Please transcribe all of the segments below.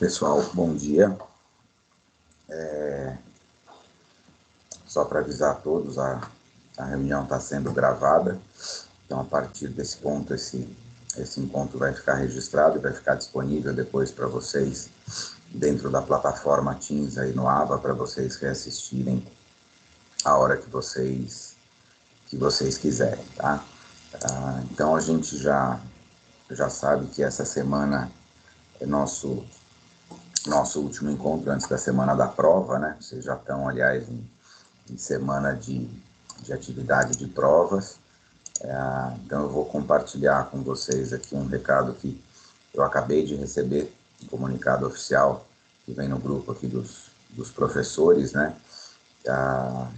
Pessoal, bom dia. Só para avisar a todos, a reunião está sendo gravada, então a partir desse ponto, esse encontro vai ficar registrado e vai ficar disponível depois para vocês dentro da plataforma Teams aí no Ava, para vocês reassistirem a hora que vocês quiserem, tá? Então a gente já sabe que essa semana é nosso último encontro antes da semana da prova, né? Vocês já estão, aliás, em semana de atividade de provas. Então eu vou compartilhar com vocês aqui um recado que eu acabei de receber, um comunicado oficial que vem no grupo aqui dos professores, né?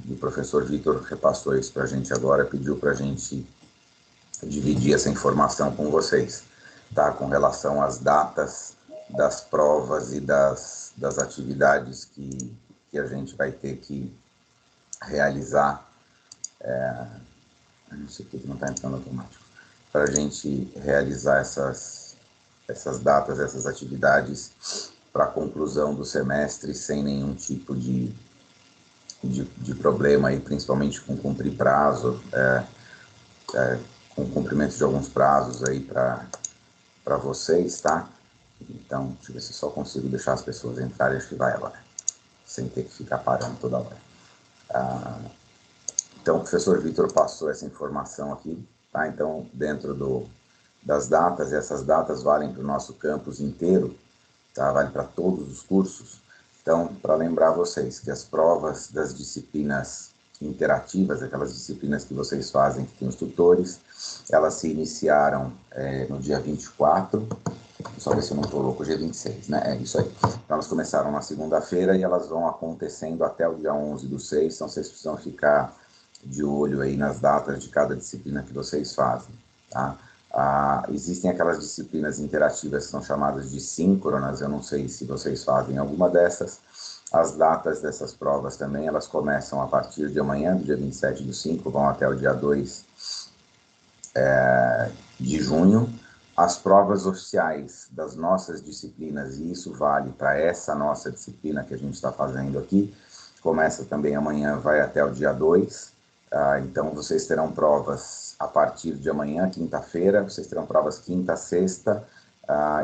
E o professor Vitor repassou isso para a gente agora, pediu para a gente dividir essa informação com vocês, tá? Com relação às datas das provas e das atividades que a gente vai ter que realizar, não sei o que não está entrando automático, para a gente realizar essas datas, essas atividades para a conclusão do semestre sem nenhum tipo de problema, aí, principalmente com cumprir prazo, com o cumprimento de alguns prazos aí para vocês, tá? Então, deixa eu ver se só consigo deixar as pessoas entrarem, acho que vai agora, sem ter que ficar parando toda hora. Então, o professor Vitor passou essa informação aqui, tá? Então, dentro das datas, e essas datas valem para o nosso campus inteiro, tá? Vale para todos os cursos. Então, para lembrar vocês que as provas das disciplinas interativas, aquelas disciplinas que vocês fazem, que tem os tutores, elas se iniciaram no dia 24, só ver se eu não estou louco, dia 26, né? É isso aí. Então, elas começaram na segunda-feira e elas vão acontecendo até o dia 11/6, então vocês precisam ficar de olho aí nas datas de cada disciplina que vocês fazem, tá? Existem aquelas disciplinas interativas que são chamadas de síncronas, eu não sei se vocês fazem alguma dessas. As datas dessas provas também, elas começam a partir de amanhã, do dia 27/5, vão até o dia 2 de junho. As provas oficiais das nossas disciplinas, e isso vale para essa nossa disciplina que a gente está fazendo aqui, começa também amanhã, vai até o dia 2. Então, vocês terão provas a partir de amanhã, quinta-feira, vocês terão provas quinta, sexta,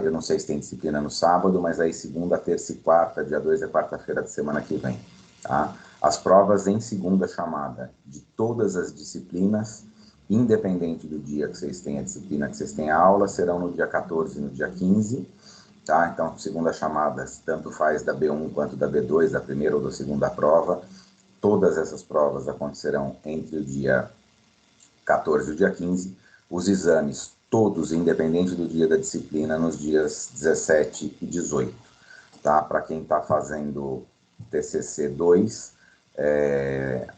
eu não sei se tem disciplina no sábado, mas aí segunda, terça e quarta, dia 2 é quarta-feira da semana que vem, tá? As provas em segunda chamada de todas as disciplinas, independente do dia que vocês têm a disciplina, que vocês têm a aula, serão no dia 14 e no dia 15, tá? Então, segunda chamada, tanto faz da B1 quanto da B2, da primeira ou da segunda prova. Todas essas provas acontecerão entre o dia 14 e o dia 15. Os exames, todos, independente do dia da disciplina, nos dias 17 e 18. Tá? Para quem está fazendo TCC 2,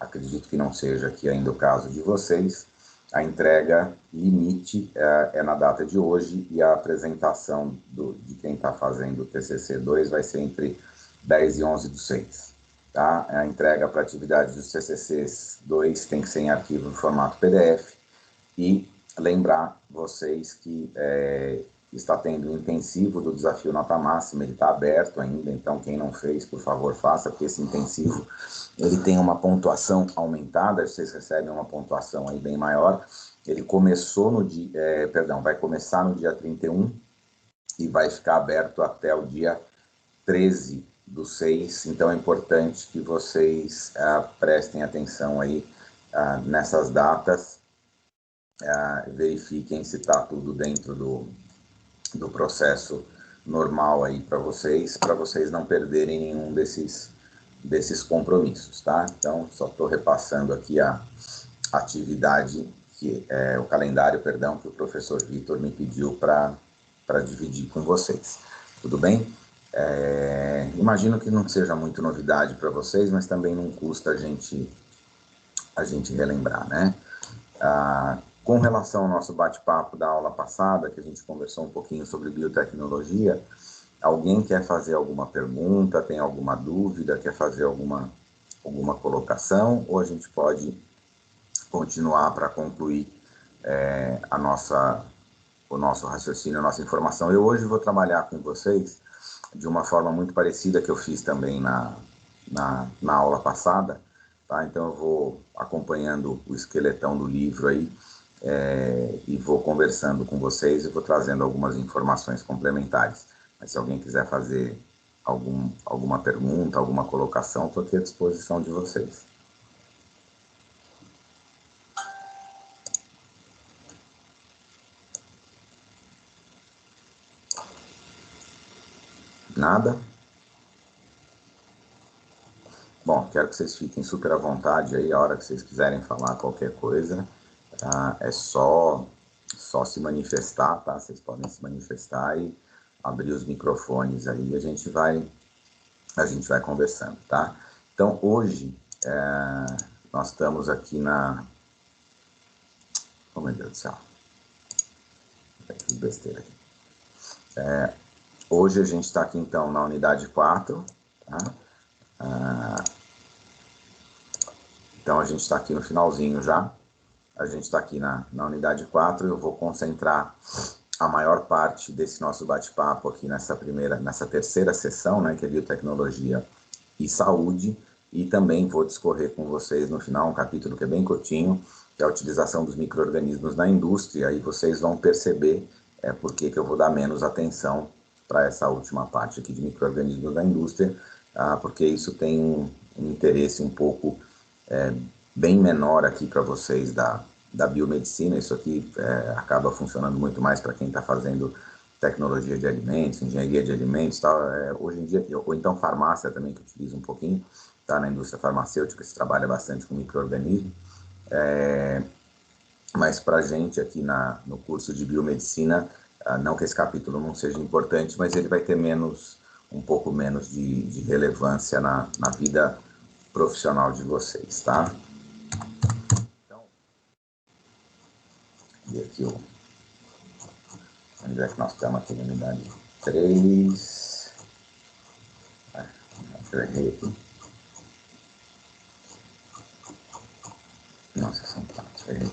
acredito que não seja aqui ainda o caso de vocês, a entrega limite é na data de hoje e a apresentação de quem está fazendo o TCC 2 vai ser entre 10 e 11/6. Tá? A entrega para atividades dos TCCs 2 tem que ser em arquivo no formato PDF. E lembrar vocês que está tendo um intensivo do desafio Nota Máxima, ele está aberto ainda, então quem não fez, por favor, faça, porque esse intensivo ele tem uma pontuação aumentada, vocês recebem uma pontuação aí bem maior. Ele começou no dia, vai começar no dia 31 e vai ficar aberto até o dia 13/6, então é importante que vocês prestem atenção aí nessas datas, verifiquem se está tudo dentro do processo normal aí para vocês não perderem nenhum desses compromissos, tá? Então, só estou repassando aqui a atividade, o calendário, perdão, que o professor Vitor me pediu para dividir com vocês. Tudo bem? Imagino que não seja muito novidade para vocês, mas também não custa a gente relembrar, né? Com relação ao nosso bate-papo da aula passada, que a gente conversou um pouquinho sobre biotecnologia, alguém quer fazer alguma pergunta, tem alguma dúvida, quer fazer alguma colocação, ou a gente pode continuar para concluir o nosso raciocínio, a nossa informação. Eu hoje vou trabalhar com vocês de uma forma muito parecida que eu fiz também na aula passada, tá? Então eu vou acompanhando o esqueletão do livro aí, e vou conversando com vocês e vou trazendo algumas informações complementares. Mas se alguém quiser fazer alguma pergunta, alguma colocação, estou aqui à disposição de vocês. Nada? Bom, quero que vocês fiquem super à vontade aí, a hora que vocês quiserem falar qualquer coisa, tá? É só se manifestar, tá? Vocês podem se manifestar e abrir os microfones aí e a gente vai conversando, tá? Então, hoje, nós estamos aqui oh, meu Deus do céu. Que besteira aqui. Hoje a gente está aqui, então, na unidade 4, tá? Então, a gente está aqui no finalzinho já. A gente está aqui na unidade 4 e eu vou concentrar a maior parte desse nosso bate-papo aqui nessa terceira sessão, né, que é biotecnologia e saúde, e também vou discorrer com vocês no final um capítulo que é bem curtinho, que é a utilização dos micro-organismos na indústria, e vocês vão perceber por que eu vou dar menos atenção para essa última parte aqui de micro-organismos na indústria, porque isso tem um interesse um pouco bem menor aqui para vocês da biomedicina. Isso aqui acaba funcionando muito mais para quem está fazendo tecnologia de alimentos, engenharia de alimentos, tal. Hoje em dia, ou então farmácia também, que utiliza um pouquinho, tá? Na indústria farmacêutica se trabalha bastante com micro-organismos, mas para a gente aqui no curso de biomedicina, não que esse capítulo não seja importante, mas ele vai ter um pouco menos de relevância na vida profissional de vocês, tá? Então, e aqui onde é que nós estamos aqui na unidade 3? Eu errei aqui. Nossa, são 4, errei.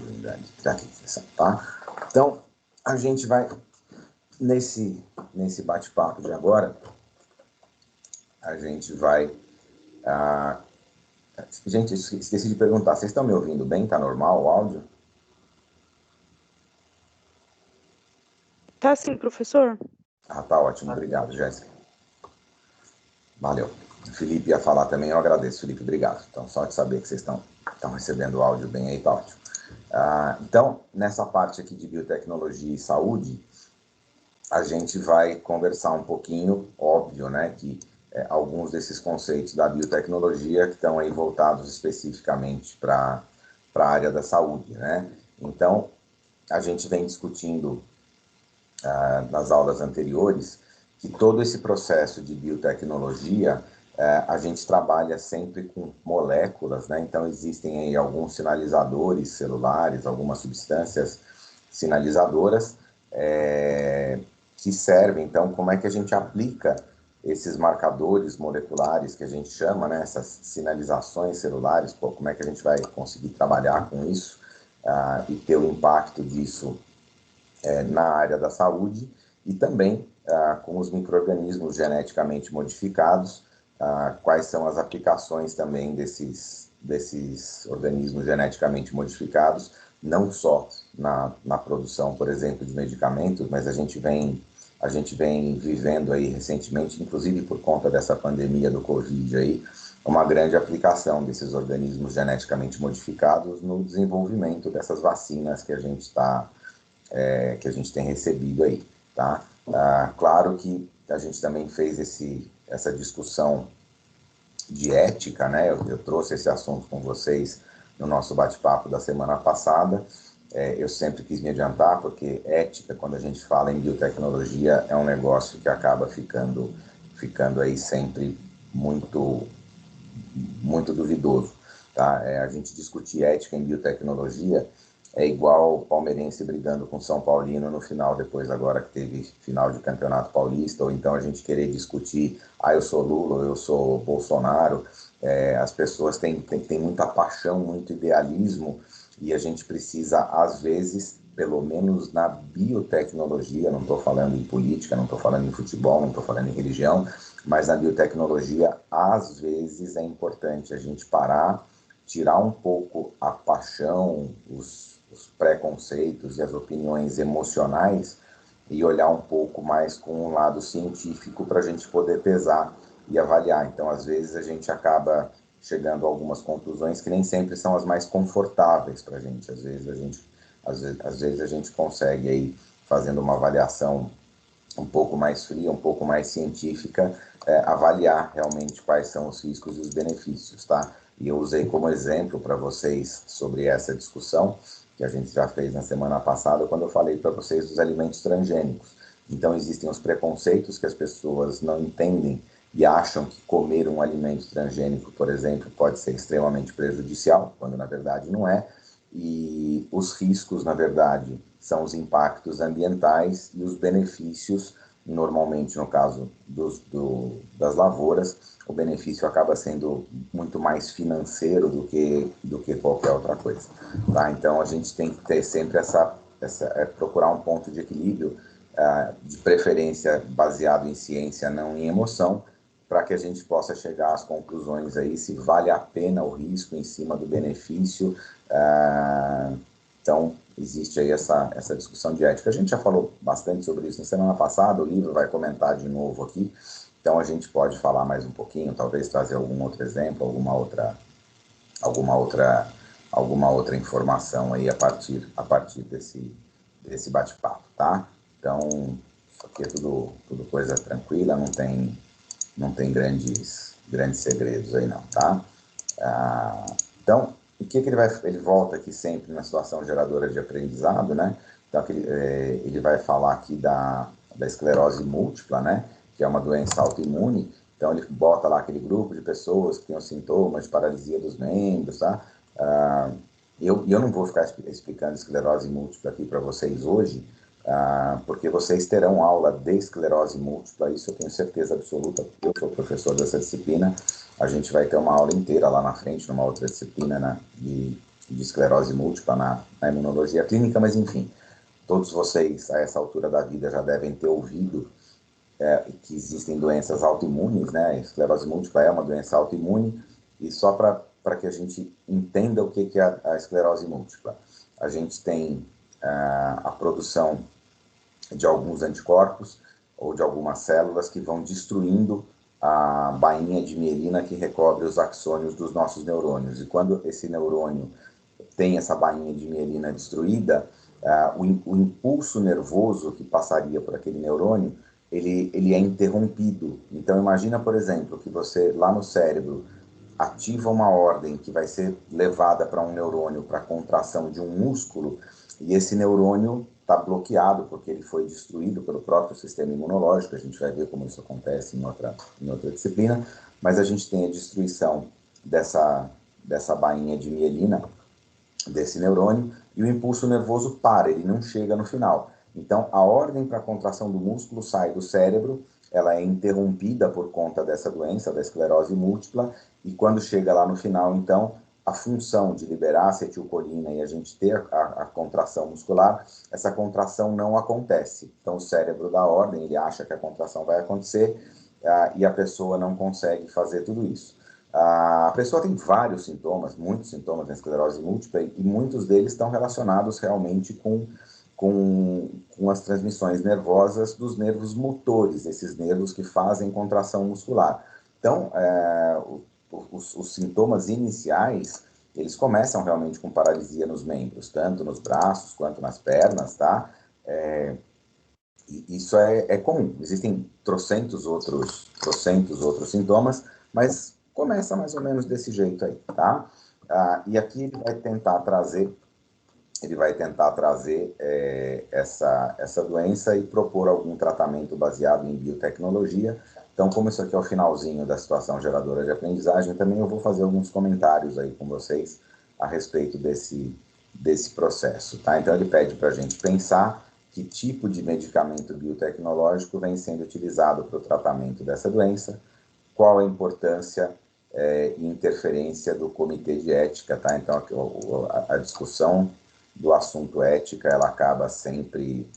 Unidade 3, tá? Então, a gente vai, nesse bate-papo de agora, a gente vai... gente, esqueci de perguntar, vocês estão me ouvindo bem? Tá normal o áudio? Tá sim, professor. Tá ótimo, obrigado, Jéssica. Valeu. O Felipe ia falar também, eu agradeço, Felipe, obrigado. Então, só de saber que vocês estão recebendo o áudio bem aí, tá ótimo. Então, nessa parte aqui de biotecnologia e saúde, a gente vai conversar um pouquinho, óbvio, né, que alguns desses conceitos da biotecnologia que estão aí voltados especificamente para a área da saúde, né? Então, a gente vem discutindo nas aulas anteriores que todo esse processo de biotecnologia, a gente trabalha sempre com moléculas, né? Então, existem aí alguns sinalizadores celulares, algumas substâncias sinalizadoras que servem. Então, como é que a gente aplica esses marcadores moleculares que a gente chama, né? Essas sinalizações celulares, como é que a gente vai conseguir trabalhar com isso e ter o impacto disso na área da saúde, e também com os micro-organismos geneticamente modificados, quais são as aplicações também desses organismos geneticamente modificados, não só na produção, por exemplo, de medicamentos, mas a gente vem vivendo aí recentemente, inclusive por conta dessa pandemia do Covid aí, uma grande aplicação desses organismos geneticamente modificados no desenvolvimento dessas vacinas que a gente tem recebido aí, tá? Claro que a gente também fez essa discussão de ética, né? Eu trouxe esse assunto com vocês no nosso bate-papo da semana passada. Eu sempre quis me adiantar, porque ética, quando a gente fala em biotecnologia, é um negócio que acaba ficando aí sempre muito, muito duvidoso, tá? A gente discutir ética em biotecnologia é igual o palmeirense brigando com São Paulino no final, depois agora que teve final de Campeonato Paulista, ou então a gente querer discutir, eu sou Lula, eu sou Bolsonaro. As pessoas têm muita paixão, muito idealismo e a gente precisa, às vezes, pelo menos na biotecnologia, não estou falando em política, não estou falando em futebol, não estou falando em religião, mas na biotecnologia, às vezes é importante a gente parar, tirar um pouco a paixão, os preconceitos e as opiniões emocionais e olhar um pouco mais com um lado científico para a gente poder pesar e avaliar. Então, às vezes, a gente acaba chegando a algumas conclusões que nem sempre são as mais confortáveis para a gente. Às vezes a gente consegue aí, fazendo uma avaliação um pouco mais fria, um pouco mais científica, avaliar realmente quais são os riscos e os benefícios, tá? E eu usei como exemplo para vocês sobre essa discussão que a gente já fez na semana passada, quando eu falei para vocês dos alimentos transgênicos. Então, existem os preconceitos que as pessoas não entendem e acham que comer um alimento transgênico, por exemplo, pode ser extremamente prejudicial, quando na verdade não é. E os riscos, na verdade, são os impactos ambientais e os benefícios, normalmente no caso das lavouras, o benefício acaba sendo muito mais financeiro do que qualquer outra coisa. Tá? Então a gente tem que ter sempre procurar um ponto de equilíbrio, de preferência baseado em ciência, não em emoção, para que a gente possa chegar às conclusões aí se vale a pena o risco em cima do benefício. Então, existe aí essa discussão de ética. A gente já falou bastante sobre isso na semana passada, o livro vai comentar de novo aqui, então a gente pode falar mais um pouquinho, talvez trazer algum outro exemplo, alguma outra informação aí a partir desse bate-papo, tá? Então, isso aqui é tudo coisa tranquila, não tem grandes segredos aí não, tá? Então, o que ele volta aqui sempre na situação geradora de aprendizado, né? Então, ele vai falar aqui da esclerose múltipla, né? Que é uma doença autoimune. Então, ele bota lá aquele grupo de pessoas que tinham sintomas de paralisia dos membros, tá? Eu não vou ficar explicando esclerose múltipla aqui para vocês hoje, porque vocês terão aula de esclerose múltipla, isso eu tenho certeza absoluta, porque eu sou professor dessa disciplina. A gente vai ter uma aula inteira lá na frente, numa outra disciplina, né, de esclerose múltipla na imunologia clínica, mas enfim, todos vocês, a essa altura da vida, já devem ter ouvido que existem doenças autoimunes, né? A esclerose múltipla é uma doença autoimune, e só para que a gente entenda o que é a esclerose múltipla. A gente tem a produção de alguns anticorpos ou de algumas células que vão destruindo a bainha de mielina que recobre os axônios dos nossos neurônios. E quando esse neurônio tem essa bainha de mielina destruída, o impulso nervoso que passaria por aquele neurônio, ele é interrompido. Então, imagina, por exemplo, que você, lá no cérebro, ativa uma ordem que vai ser levada para um neurônio para contração de um músculo, e esse neurônio está bloqueado porque ele foi destruído pelo próprio sistema imunológico. A gente vai ver como isso acontece em outra disciplina, mas a gente tem a destruição dessa bainha de mielina, desse neurônio, e o impulso nervoso para, ele não chega no final. Então, a ordem para a contração do músculo sai do cérebro, ela é interrompida por conta dessa doença, da esclerose múltipla, e quando chega lá no final, então, a função de liberar acetilcolina e a gente ter a contração muscular, essa contração não acontece. Então, o cérebro dá ordem, ele acha que a contração vai acontecer, e a pessoa não consegue fazer tudo isso. A pessoa tem vários sintomas, muitos sintomas da esclerose múltipla, e muitos deles estão relacionados realmente com as transmissões nervosas dos nervos motores, esses nervos que fazem contração muscular. Então, os sintomas iniciais, eles começam realmente com paralisia nos membros, tanto nos braços quanto nas pernas, tá? Isso é comum. Existem trocentos outros sintomas, mas começa mais ou menos desse jeito aí, tá? E aqui ele vai tentar trazer essa doença e propor algum tratamento baseado em biotecnologia. Então, como isso aqui é o finalzinho da situação geradora de aprendizagem, também eu vou fazer alguns comentários aí com vocês a respeito desse processo, tá? Então, ele pede para a gente pensar que tipo de medicamento biotecnológico vem sendo utilizado para o tratamento dessa doença, qual a importância e interferência do Comitê de Ética, tá? Então, a discussão do assunto ética, ela acaba sempre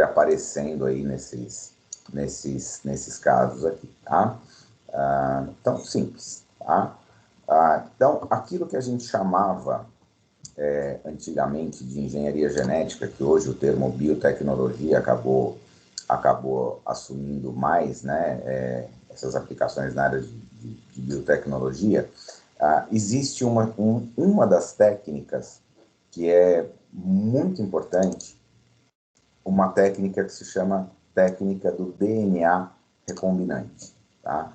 aparecendo aí nesses casos aqui, tá? Então, simples, tá? Então, aquilo que a gente chamava antigamente de engenharia genética, que hoje o termo biotecnologia acabou assumindo mais, né, essas aplicações na área de biotecnologia, existe uma das técnicas que é muito importante, uma técnica que se chama técnica do DNA recombinante, tá?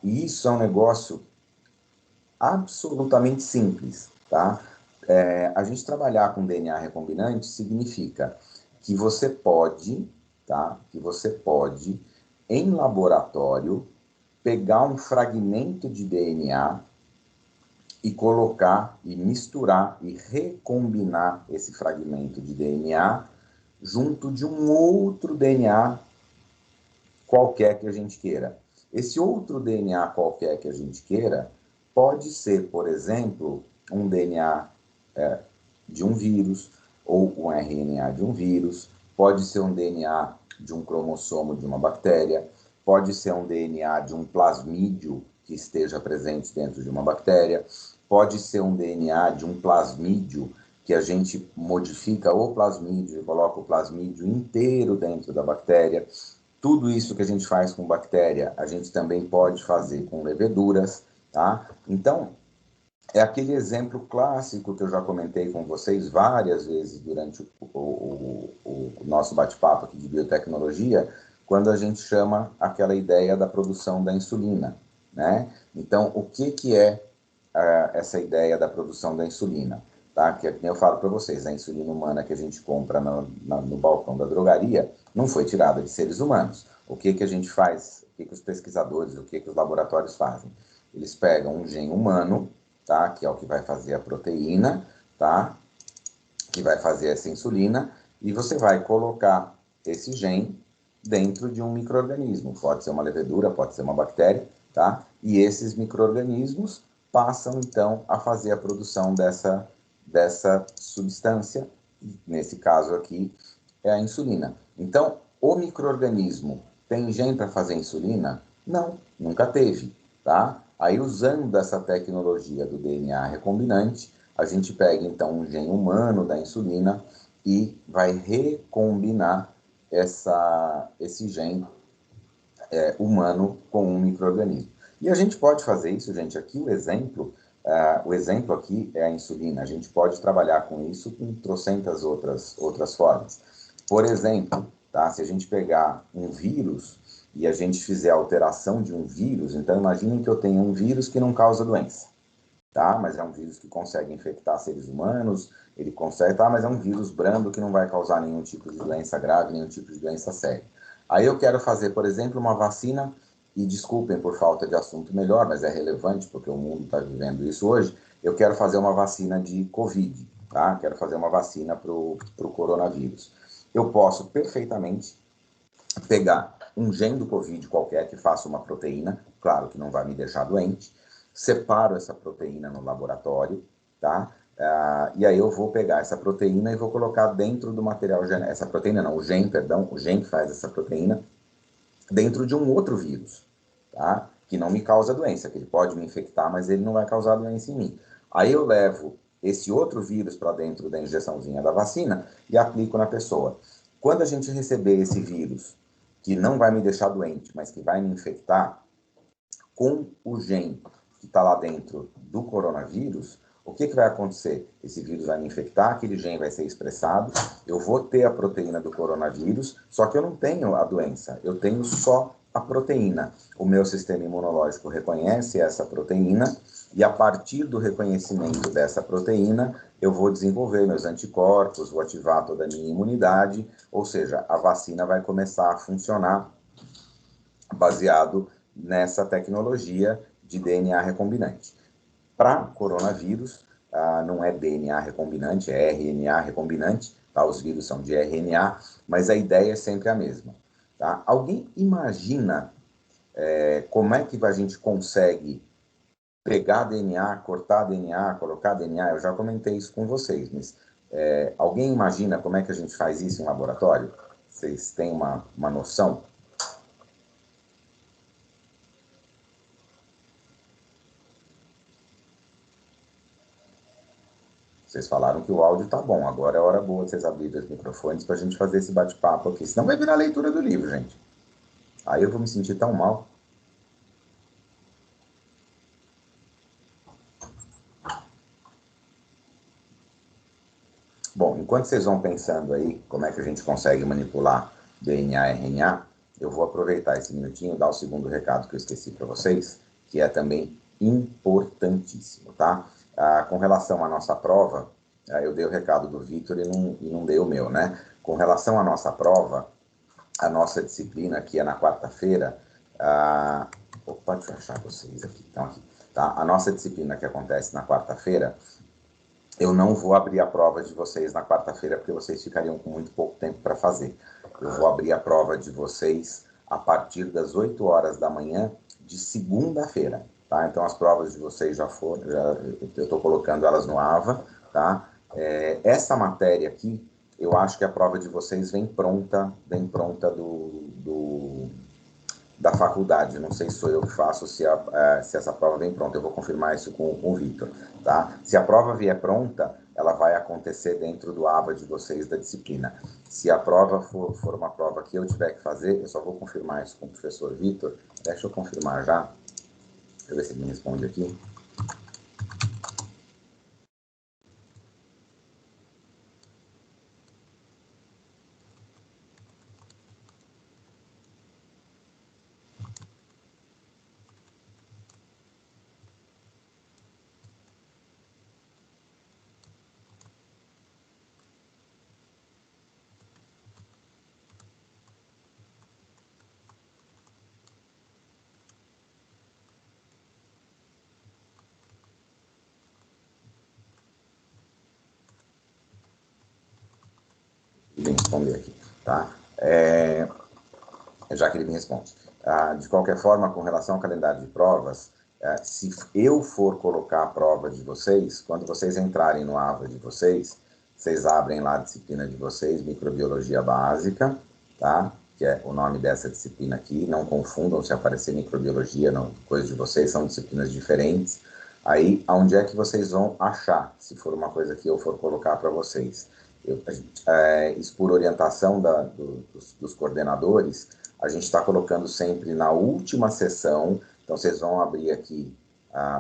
E isso é um negócio absolutamente simples, tá? A gente trabalhar com DNA recombinante significa que você pode, tá? Que você pode, em laboratório, pegar um fragmento de DNA e colocar, e misturar, e recombinar esse fragmento de DNA junto de um outro DNA qualquer que a gente queira. Esse outro DNA qualquer que a gente queira pode ser, por exemplo, um DNA de um vírus, ou um RNA de um vírus, pode ser um DNA de um cromossomo de uma bactéria, pode ser um DNA de um plasmídio que esteja presente dentro de uma bactéria, pode ser um DNA de um plasmídio que a gente modifica o plasmídio e coloca o plasmídio inteiro dentro da bactéria. Tudo isso que a gente faz com bactéria, a gente também pode fazer com leveduras, tá? Então, é aquele exemplo clássico que eu já comentei com vocês várias vezes durante o nosso bate-papo aqui de biotecnologia, quando a gente chama aquela ideia da produção da insulina, né? Então, o que é essa ideia da produção da insulina? Tá? Que eu falo para vocês, a insulina humana que a gente compra no balcão da drogaria não foi tirada de seres humanos. O que a gente faz? O que os pesquisadores, o que os laboratórios fazem? Eles pegam um gene humano, tá? Que é o que vai fazer a proteína, tá? Que vai fazer essa insulina, e você vai colocar esse gene dentro de um micro-organismo. Pode ser uma levedura, pode ser uma bactéria, tá? E esses micro-organismos passam, então, a fazer a produção dessa substância, nesse caso aqui, é a insulina. Então, o micro-organismo tem gene para fazer insulina? Não, nunca teve, tá? Aí, usando essa tecnologia do DNA recombinante, a gente pega, então, um gene humano da insulina e vai recombinar esse gene humano com um micro-organismo. E a gente pode fazer isso, gente, aqui o exemplo aqui é a insulina. A gente pode trabalhar com isso com trocentas outras formas. Por exemplo, tá? Se a gente pegar um vírus e a gente fizer a alteração de um vírus, então imaginem que eu tenho um vírus que não causa doença, tá? Mas é um vírus que consegue infectar seres humanos, ele consegue, tá? Mas é um vírus brando que não vai causar nenhum tipo de doença grave, nenhum tipo de doença séria. Aí eu quero fazer, por exemplo, uma vacina, e desculpem por falta de assunto melhor, mas é relevante porque o mundo está vivendo isso hoje. Eu quero fazer uma vacina de Covid, tá? Quero fazer uma vacina para o coronavírus. Eu posso perfeitamente pegar um gene do Covid qualquer que faça uma proteína, claro que não vai me deixar doente, separo essa proteína no laboratório, tá? E aí eu vou pegar essa proteína e vou colocar dentro do material genético, essa proteína não, o gene que faz essa proteína, dentro de um outro vírus, tá? Que não me causa doença, que ele pode me infectar, mas ele não vai causar doença em mim. Aí eu levo esse outro vírus para dentro da injeçãozinha da vacina e aplico na pessoa. Quando a gente receber esse vírus, que não vai me deixar doente, mas que vai me infectar, com o gene que está lá dentro do coronavírus, o que vai acontecer? Esse vírus vai me infectar, aquele gene vai ser expressado, eu vou ter a proteína do coronavírus, só que eu não tenho a doença, eu tenho só a proteína. O meu sistema imunológico reconhece essa proteína e a partir do reconhecimento dessa proteína, eu vou desenvolver meus anticorpos, vou ativar toda a minha imunidade, ou seja, a vacina vai começar a funcionar baseado nessa tecnologia de DNA recombinante. Para coronavírus, não é DNA recombinante, é RNA recombinante, tá? Os vírus são de RNA, mas a ideia é sempre a mesma. Tá? Alguém imagina Como é que a gente consegue pegar DNA, cortar DNA, colocar DNA? Eu já comentei isso com vocês, mas alguém imagina como é que a gente faz isso em laboratório? Vocês têm uma noção? Vocês falaram que o áudio tá bom, agora é hora boa de vocês abrirem os microfones para a gente fazer esse bate-papo aqui, senão vai virar leitura do livro, gente. Aí eu vou me sentir tão mal. Bom, enquanto vocês vão pensando aí como é que a gente consegue manipular DNA e RNA, eu vou aproveitar esse minutinho e dar o segundo recado que eu esqueci para vocês, que é também importantíssimo, tá? Com relação à nossa prova, eu dei o recado do Vitor e não dei o meu, né? Com relação à nossa prova, a nossa disciplina, que é na quarta-feira, opa, deixa eu achar vocês aqui, então aqui, tá? A nossa disciplina que acontece na quarta-feira, eu não vou abrir a prova de vocês na quarta-feira, porque vocês ficariam com muito pouco tempo para fazer. Eu vou abrir a prova de vocês a partir das 8 horas da manhã de segunda-feira, tá? Então, as provas de vocês já foram, eu estou colocando elas no AVA, tá? Essa matéria aqui, eu acho que a prova de vocês vem pronta da faculdade. Não sei se sou eu que faço, se essa prova vem pronta. Eu vou confirmar isso com o Vitor, tá? Se a prova vier pronta, ela vai acontecer dentro do AVA de vocês da disciplina. Se a prova for uma prova que eu tiver que fazer, eu só vou confirmar isso com o professor Vitor. Deixa eu confirmar já. Deixa eu ver se ele me responde aqui. Ele me responder aqui, tá? Já que ele me responde. De qualquer forma, com relação ao calendário de provas, se eu for colocar a prova de vocês, quando vocês entrarem no AVA de vocês, vocês abrem lá a disciplina de vocês, Microbiologia Básica, tá? Que é o nome dessa disciplina aqui. Não confundam se aparecer microbiologia, não, coisa de vocês, são disciplinas diferentes. Aí, aonde é que vocês vão achar, se for uma coisa que eu for colocar para vocês? Isso por orientação dos coordenadores, a gente está colocando sempre na última sessão. Então, vocês vão abrir aqui,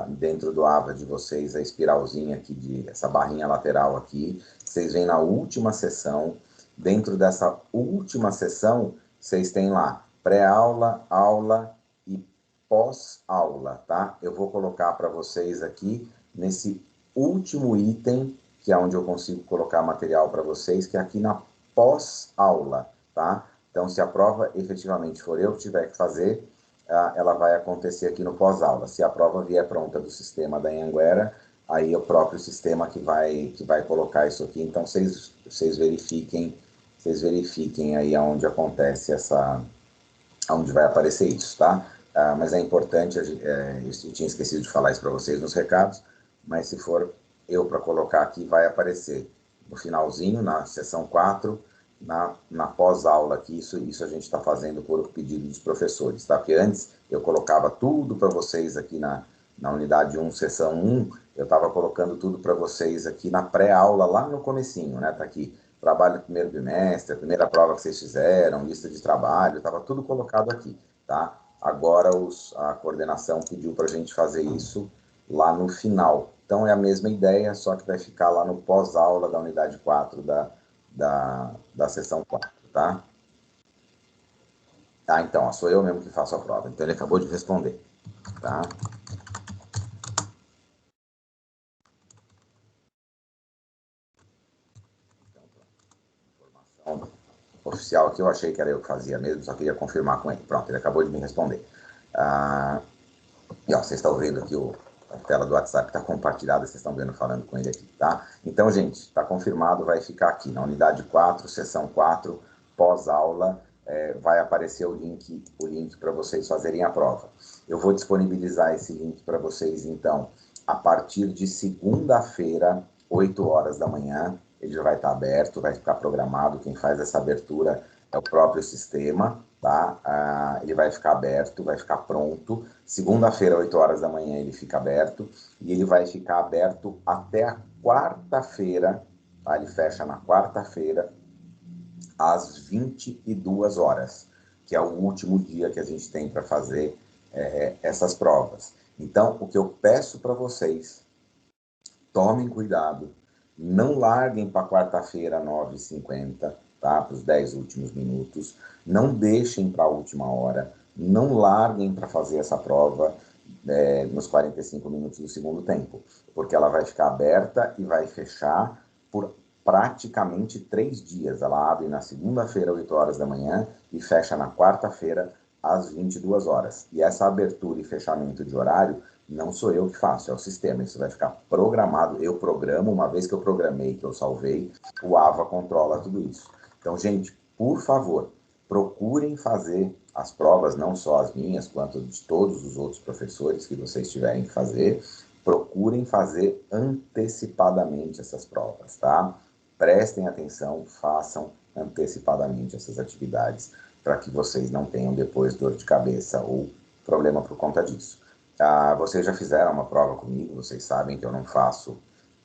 dentro do AVA de vocês, a espiralzinha aqui, essa barrinha lateral aqui. Vocês vêm na última sessão. Dentro dessa última sessão, vocês têm lá pré-aula, aula e pós-aula, tá? Eu vou colocar para vocês aqui, nesse último item, que é onde eu consigo colocar material para vocês, que é aqui na pós-aula, tá? Então, se a prova efetivamente for eu que tiver que fazer, ela vai acontecer aqui no pós-aula. Se a prova vier pronta do sistema da Anhanguera, aí é o próprio sistema que vai colocar isso aqui. Então, vocês verifiquem aí aonde acontece aonde vai aparecer isso, tá? Mas é importante, eu tinha esquecido de falar isso para vocês nos recados, mas se for eu para colocar aqui, vai aparecer no finalzinho, na sessão 4, na pós-aula aqui, isso a gente está fazendo por pedido dos professores, tá? Porque antes eu colocava tudo para vocês aqui na unidade 1, sessão 1, eu estava colocando tudo para vocês aqui na pré-aula, lá no comecinho, né? Tá aqui, trabalho do primeiro bimestre, a primeira prova que vocês fizeram, lista de trabalho, estava tudo colocado aqui, tá? Agora a coordenação pediu para a gente fazer isso lá no final. Então, é a mesma ideia, só que vai ficar lá no pós-aula da unidade 4 da sessão 4, tá? Então, sou eu mesmo que faço a prova. Então, ele acabou de responder, tá? Informação oficial aqui, eu achei que era eu que fazia mesmo, só queria confirmar com ele. Pronto, ele acabou de me responder. E ó, vocês estão vendo aqui a tela do WhatsApp está compartilhada, vocês estão vendo falando com ele aqui, tá? Então, gente, está confirmado, vai ficar aqui na unidade 4, sessão 4, pós-aula, vai aparecer o link para vocês fazerem a prova. Eu vou disponibilizar esse link para vocês, então, a partir de segunda-feira, 8 horas da manhã, ele já vai estar aberto, vai ficar programado, quem faz essa abertura é o próprio sistema, tá? Ele vai ficar aberto, vai ficar pronto. Segunda-feira, 8 horas da manhã, ele fica aberto, e ele vai ficar aberto até a quarta-feira, tá? Ele fecha na quarta-feira, às 22 horas, que é o último dia que a gente tem para fazer essas provas. Então, o que eu peço para vocês, tomem cuidado, não larguem para quarta-feira, 9h50, tá? Para os 10 últimos minutos, não deixem para a última hora, não larguem para fazer essa prova nos 45 minutos do segundo tempo, porque ela vai ficar aberta e vai fechar por praticamente 3 dias. Ela abre na segunda-feira, 8 horas da manhã, e fecha na quarta-feira, às 22 horas. E essa abertura e fechamento de horário não sou eu que faço, é o sistema. Isso vai ficar programado. Eu programo, uma vez que eu programei, que eu salvei, o AVA controla tudo isso. Então, gente, por favor, procurem fazer as provas, não só as minhas, quanto de todos os outros professores que vocês tiverem que fazer. Procurem fazer antecipadamente essas provas, tá? Prestem atenção, façam antecipadamente essas atividades, para que vocês não tenham depois dor de cabeça ou problema por conta disso. Vocês já fizeram uma prova comigo, vocês sabem que eu não faço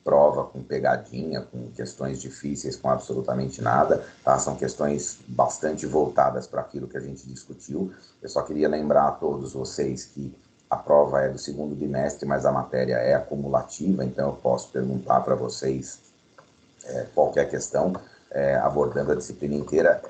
prova com pegadinha, com questões difíceis, com absolutamente nada, tá? São questões bastante voltadas para aquilo que a gente discutiu. Eu só queria lembrar a todos vocês que a prova é do segundo bimestre, mas a matéria é acumulativa, então eu posso perguntar para vocês qualquer questão, abordando a disciplina inteira.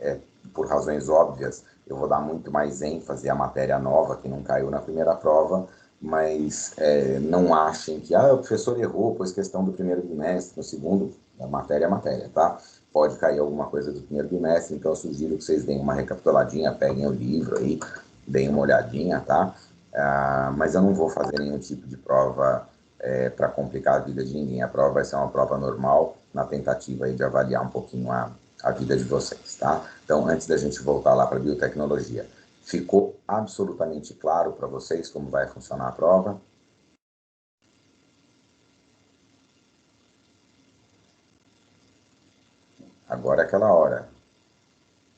Por razões óbvias, eu vou dar muito mais ênfase à matéria nova, que não caiu na primeira prova, mas não achem que o professor errou, pois questão do primeiro bimestre, no segundo, a matéria é matéria, tá? Pode cair alguma coisa do primeiro bimestre, então eu sugiro que vocês deem uma recapituladinha, peguem o livro aí, deem uma olhadinha, tá? Mas eu não vou fazer nenhum tipo de prova para complicar a vida de ninguém. A prova vai ser uma prova normal, na tentativa aí de avaliar um pouquinho a vida de vocês, tá? Então, antes da gente voltar lá para a biotecnologia, ficou absolutamente claro para vocês como vai funcionar a prova? Agora é aquela hora.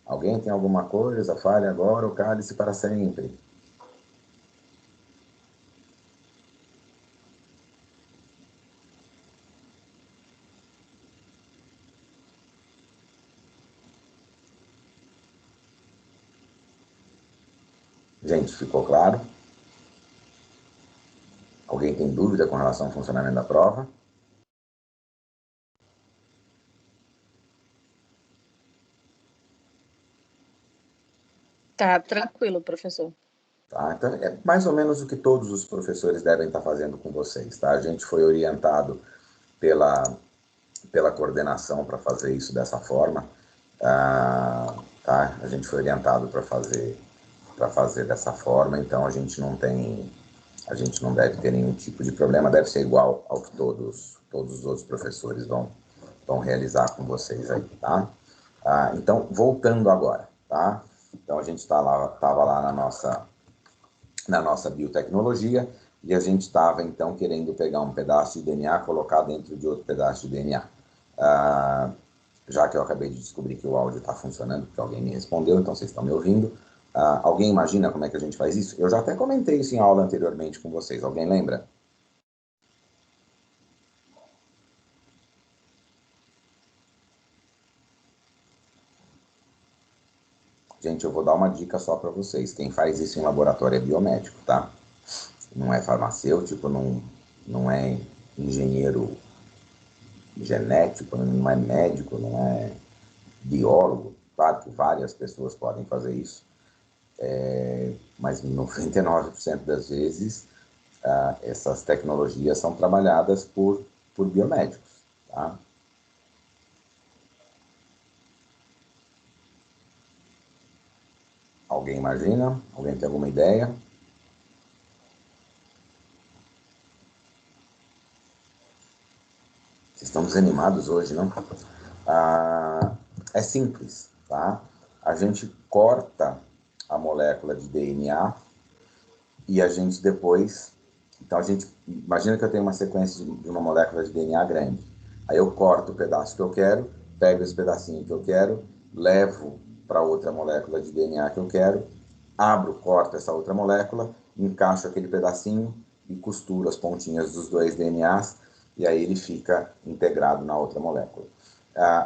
Alguém tem alguma coisa? Fale agora ou cale-se para sempre. Gente, ficou claro? Alguém tem dúvida com relação ao funcionamento da prova? Tá tranquilo, professor. Tá? Então, é mais ou menos o que todos os professores devem estar fazendo com vocês. Tá? A gente foi orientado pela coordenação para fazer isso dessa forma. Tá? A gente foi orientado para fazer dessa forma, então a gente não deve ter nenhum tipo de problema, deve ser igual ao que todos os outros professores vão realizar com vocês aí, tá? Então, voltando agora, tá? Então, a gente estava lá na nossa biotecnologia, e a gente estava, então, querendo pegar um pedaço de DNA, colocar dentro de outro pedaço de DNA. Já que eu acabei de descobrir que o áudio está funcionando, porque alguém me respondeu, então vocês estão me ouvindo. Alguém imagina como é que a gente faz isso? Eu já até comentei isso em aula anteriormente com vocês. Alguém lembra? Gente, eu vou dar uma dica só para vocês. Quem faz isso em laboratório é biomédico, tá? Não é farmacêutico, não é engenheiro genético, não é médico, não é biólogo. Claro que várias pessoas podem fazer isso, mas 99% das vezes essas tecnologias são trabalhadas por biomédicos, tá? Alguém imagina? Alguém tem alguma ideia? Vocês estão desanimados hoje, não? É simples, tá? a gente corta a molécula de DNA e a gente depois... Então, a gente imagina que eu tenho uma sequência de uma molécula de DNA grande. Aí eu corto o pedaço que eu quero, pego esse pedacinho que eu quero, levo para outra molécula de DNA que eu quero, abro, corto essa outra molécula, encaixo aquele pedacinho e costuro as pontinhas dos dois DNAs, e aí ele fica integrado na outra molécula.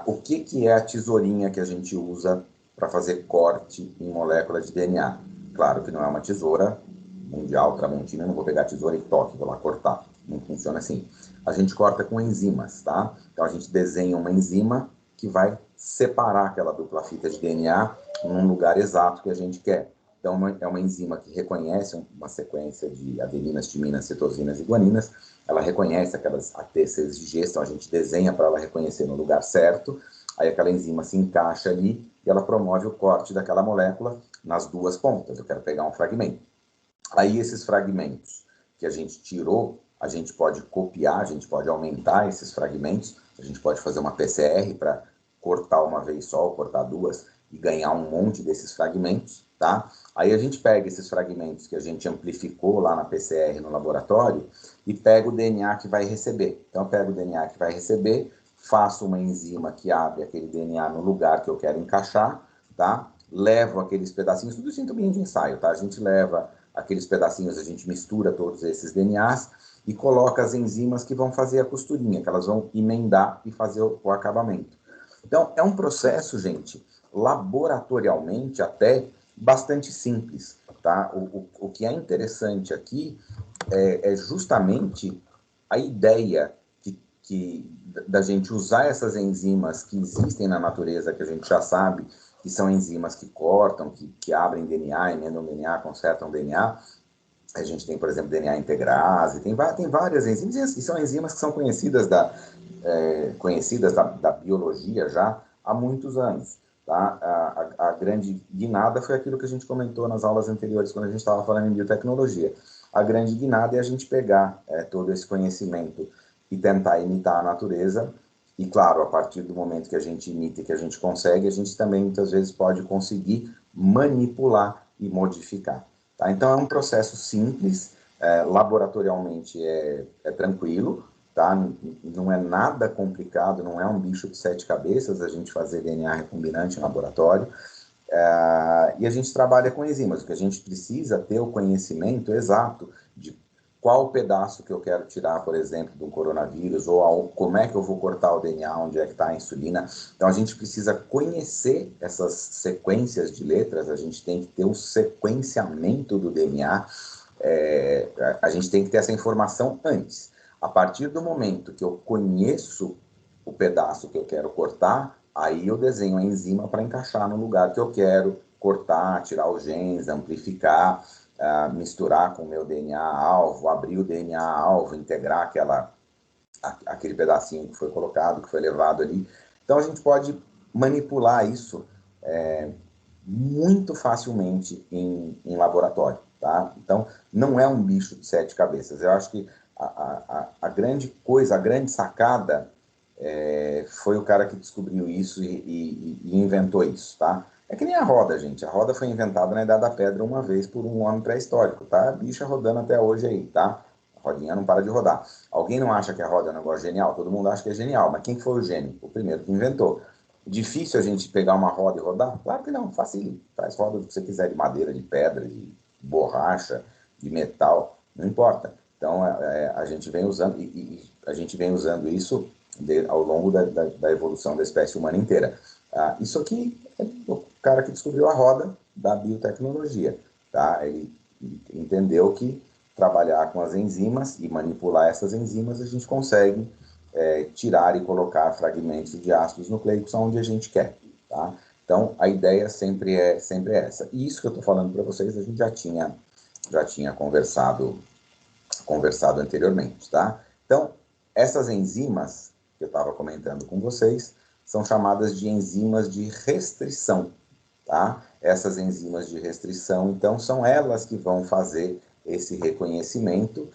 O que é a tesourinha que a gente usa para fazer corte em molécula de DNA? Claro que não é uma tesoura mundial, tramontina, eu não vou pegar a tesoura e toque, vou lá cortar. Não funciona assim. A gente corta com enzimas, tá? Então a gente desenha uma enzima que vai separar aquela dupla fita de DNA num lugar exato que a gente quer. Então é uma enzima que reconhece uma sequência de adeninas, timinas, citosinas e guaninas. Ela reconhece aquelas AT6 de G, então a gente desenha para ela reconhecer no lugar certo. Aí aquela enzima se encaixa ali e ela promove o corte daquela molécula nas duas pontas. Eu quero pegar um fragmento. Aí esses fragmentos que a gente tirou, a gente pode copiar, a gente pode aumentar esses fragmentos, a gente pode fazer uma PCR para cortar uma vez só, ou cortar duas, e ganhar um monte desses fragmentos, tá? Aí a gente pega esses fragmentos que a gente amplificou lá na PCR no laboratório e pega o DNA que vai receber. Então eu pego o DNA que vai receber, faço uma enzima que abre aquele DNA no lugar que eu quero encaixar, tá? Levo aqueles pedacinhos, tudo isso em tubinho de ensaio, tá? A gente leva aqueles pedacinhos, a gente mistura todos esses DNAs e coloca as enzimas que vão fazer a costurinha, que elas vão emendar e fazer o acabamento. Então, é um processo, gente, laboratorialmente até bastante simples, tá? O que é interessante aqui é justamente a ideia da gente usar essas enzimas que existem na natureza, que a gente já sabe, que são enzimas que cortam, que abrem DNA, emendam DNA, consertam DNA. A gente tem, por exemplo, DNA integrase, tem várias enzimas, e são enzimas que são conhecidas da biologia já há muitos anos. Tá? A grande guinada foi aquilo que a gente comentou nas aulas anteriores, quando a gente estava falando em biotecnologia. A grande guinada é a gente pegar todo esse conhecimento e tentar imitar a natureza. E, claro, a partir do momento que a gente imita e que a gente consegue, a gente também, muitas vezes, pode conseguir manipular e modificar. Tá? Então, é um processo simples, laboratorialmente é tranquilo, tá? Não é nada complicado, não é um bicho de 7 cabeças a gente fazer DNA recombinante em laboratório. E a gente trabalha com enzimas. O que a gente precisa ter o conhecimento exato de qual pedaço que eu quero tirar, por exemplo, do coronavírus, ou como é que eu vou cortar o DNA, onde é que está a insulina. Então, a gente precisa conhecer essas sequências de letras, a gente tem que ter um sequenciamento do DNA, a gente tem que ter essa informação antes. A partir do momento que eu conheço o pedaço que eu quero cortar, aí eu desenho a enzima para encaixar no lugar que eu quero cortar, tirar os genes, amplificar, misturar com o meu DNA-alvo, abrir o DNA-alvo, integrar aquele pedacinho que foi colocado, que foi levado ali. Então, a gente pode manipular isso muito facilmente em laboratório, tá? Então, não é um bicho de 7 cabeças. Eu acho que a grande coisa, a grande sacada foi o cara que descobriu isso e inventou isso, tá? É que nem a roda, gente. A roda foi inventada na Idade da Pedra uma vez por um homem pré-histórico, tá? A bicha rodando até hoje aí, tá? A rodinha não para de rodar. Alguém não acha que a roda é um negócio genial? Todo mundo acha que é genial, mas quem foi o gênio? O primeiro que inventou. Difícil a gente pegar uma roda e rodar? Claro que não, facilita. Faz roda do que você quiser, de madeira, de pedra, de borracha, de metal, não importa. Então, a gente vem usando, e a gente vem usando isso ao longo da evolução da espécie humana inteira. Isso aqui é o cara que descobriu a roda da biotecnologia. Tá? Ele entendeu que trabalhar com as enzimas e manipular essas enzimas, a gente consegue tirar e colocar fragmentos de ácidos nucleicos onde a gente quer. Tá? Então, a ideia sempre é essa. E isso que eu estou falando para vocês, a gente já tinha conversado anteriormente. Tá? Então, essas enzimas que eu estava comentando com vocês são chamadas de enzimas de restrição. Tá? Essas enzimas de restrição, então, são elas que vão fazer esse reconhecimento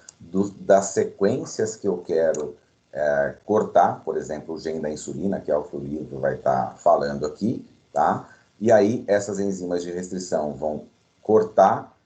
das sequências que eu quero cortar, por exemplo, o gene da insulina, que é o que o livro vai estar falando aqui, tá? e aí essas enzimas de restrição vão cortar,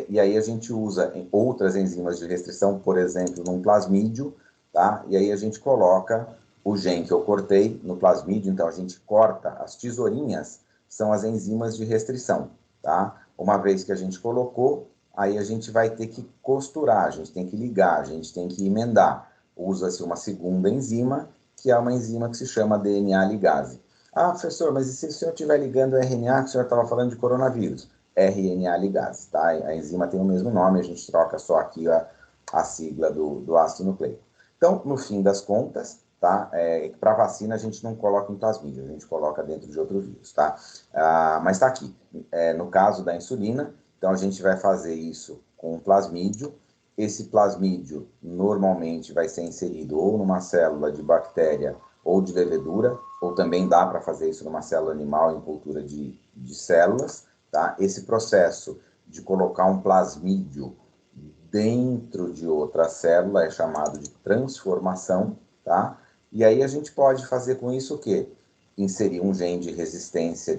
e aí a gente usa outras enzimas de restrição, por exemplo, num plasmídio, tá? E aí a gente coloca o gene que eu cortei no plasmídio, então a gente corta, as tesourinhas são as enzimas de restrição, tá? Uma vez que a gente colocou, aí a gente vai ter que costurar, a gente tem que ligar, a gente tem que emendar. Usa-se uma segunda enzima, que é uma enzima que se chama DNA ligase. Ah, professor, mas e se o senhor estiver ligando o RNA, que o senhor estava falando de coronavírus? RNA ligase, tá? A enzima tem o mesmo nome, a gente troca só aqui a sigla do ácido nucleico. Então, no fim das contas, tá? Para vacina a gente não coloca em plasmídio, a gente coloca dentro de outro vírus, tá? Mas está aqui. No caso da insulina, então a gente vai fazer isso com um plasmídio. Esse plasmídio normalmente vai ser inserido ou numa célula de bactéria ou de levedura, ou também dá para fazer isso numa célula animal em cultura de células, tá? Esse processo de colocar um plasmídio dentro de outra célula é chamado de transformação, tá? E aí a gente pode fazer com isso o quê? Inserir um gene de resistência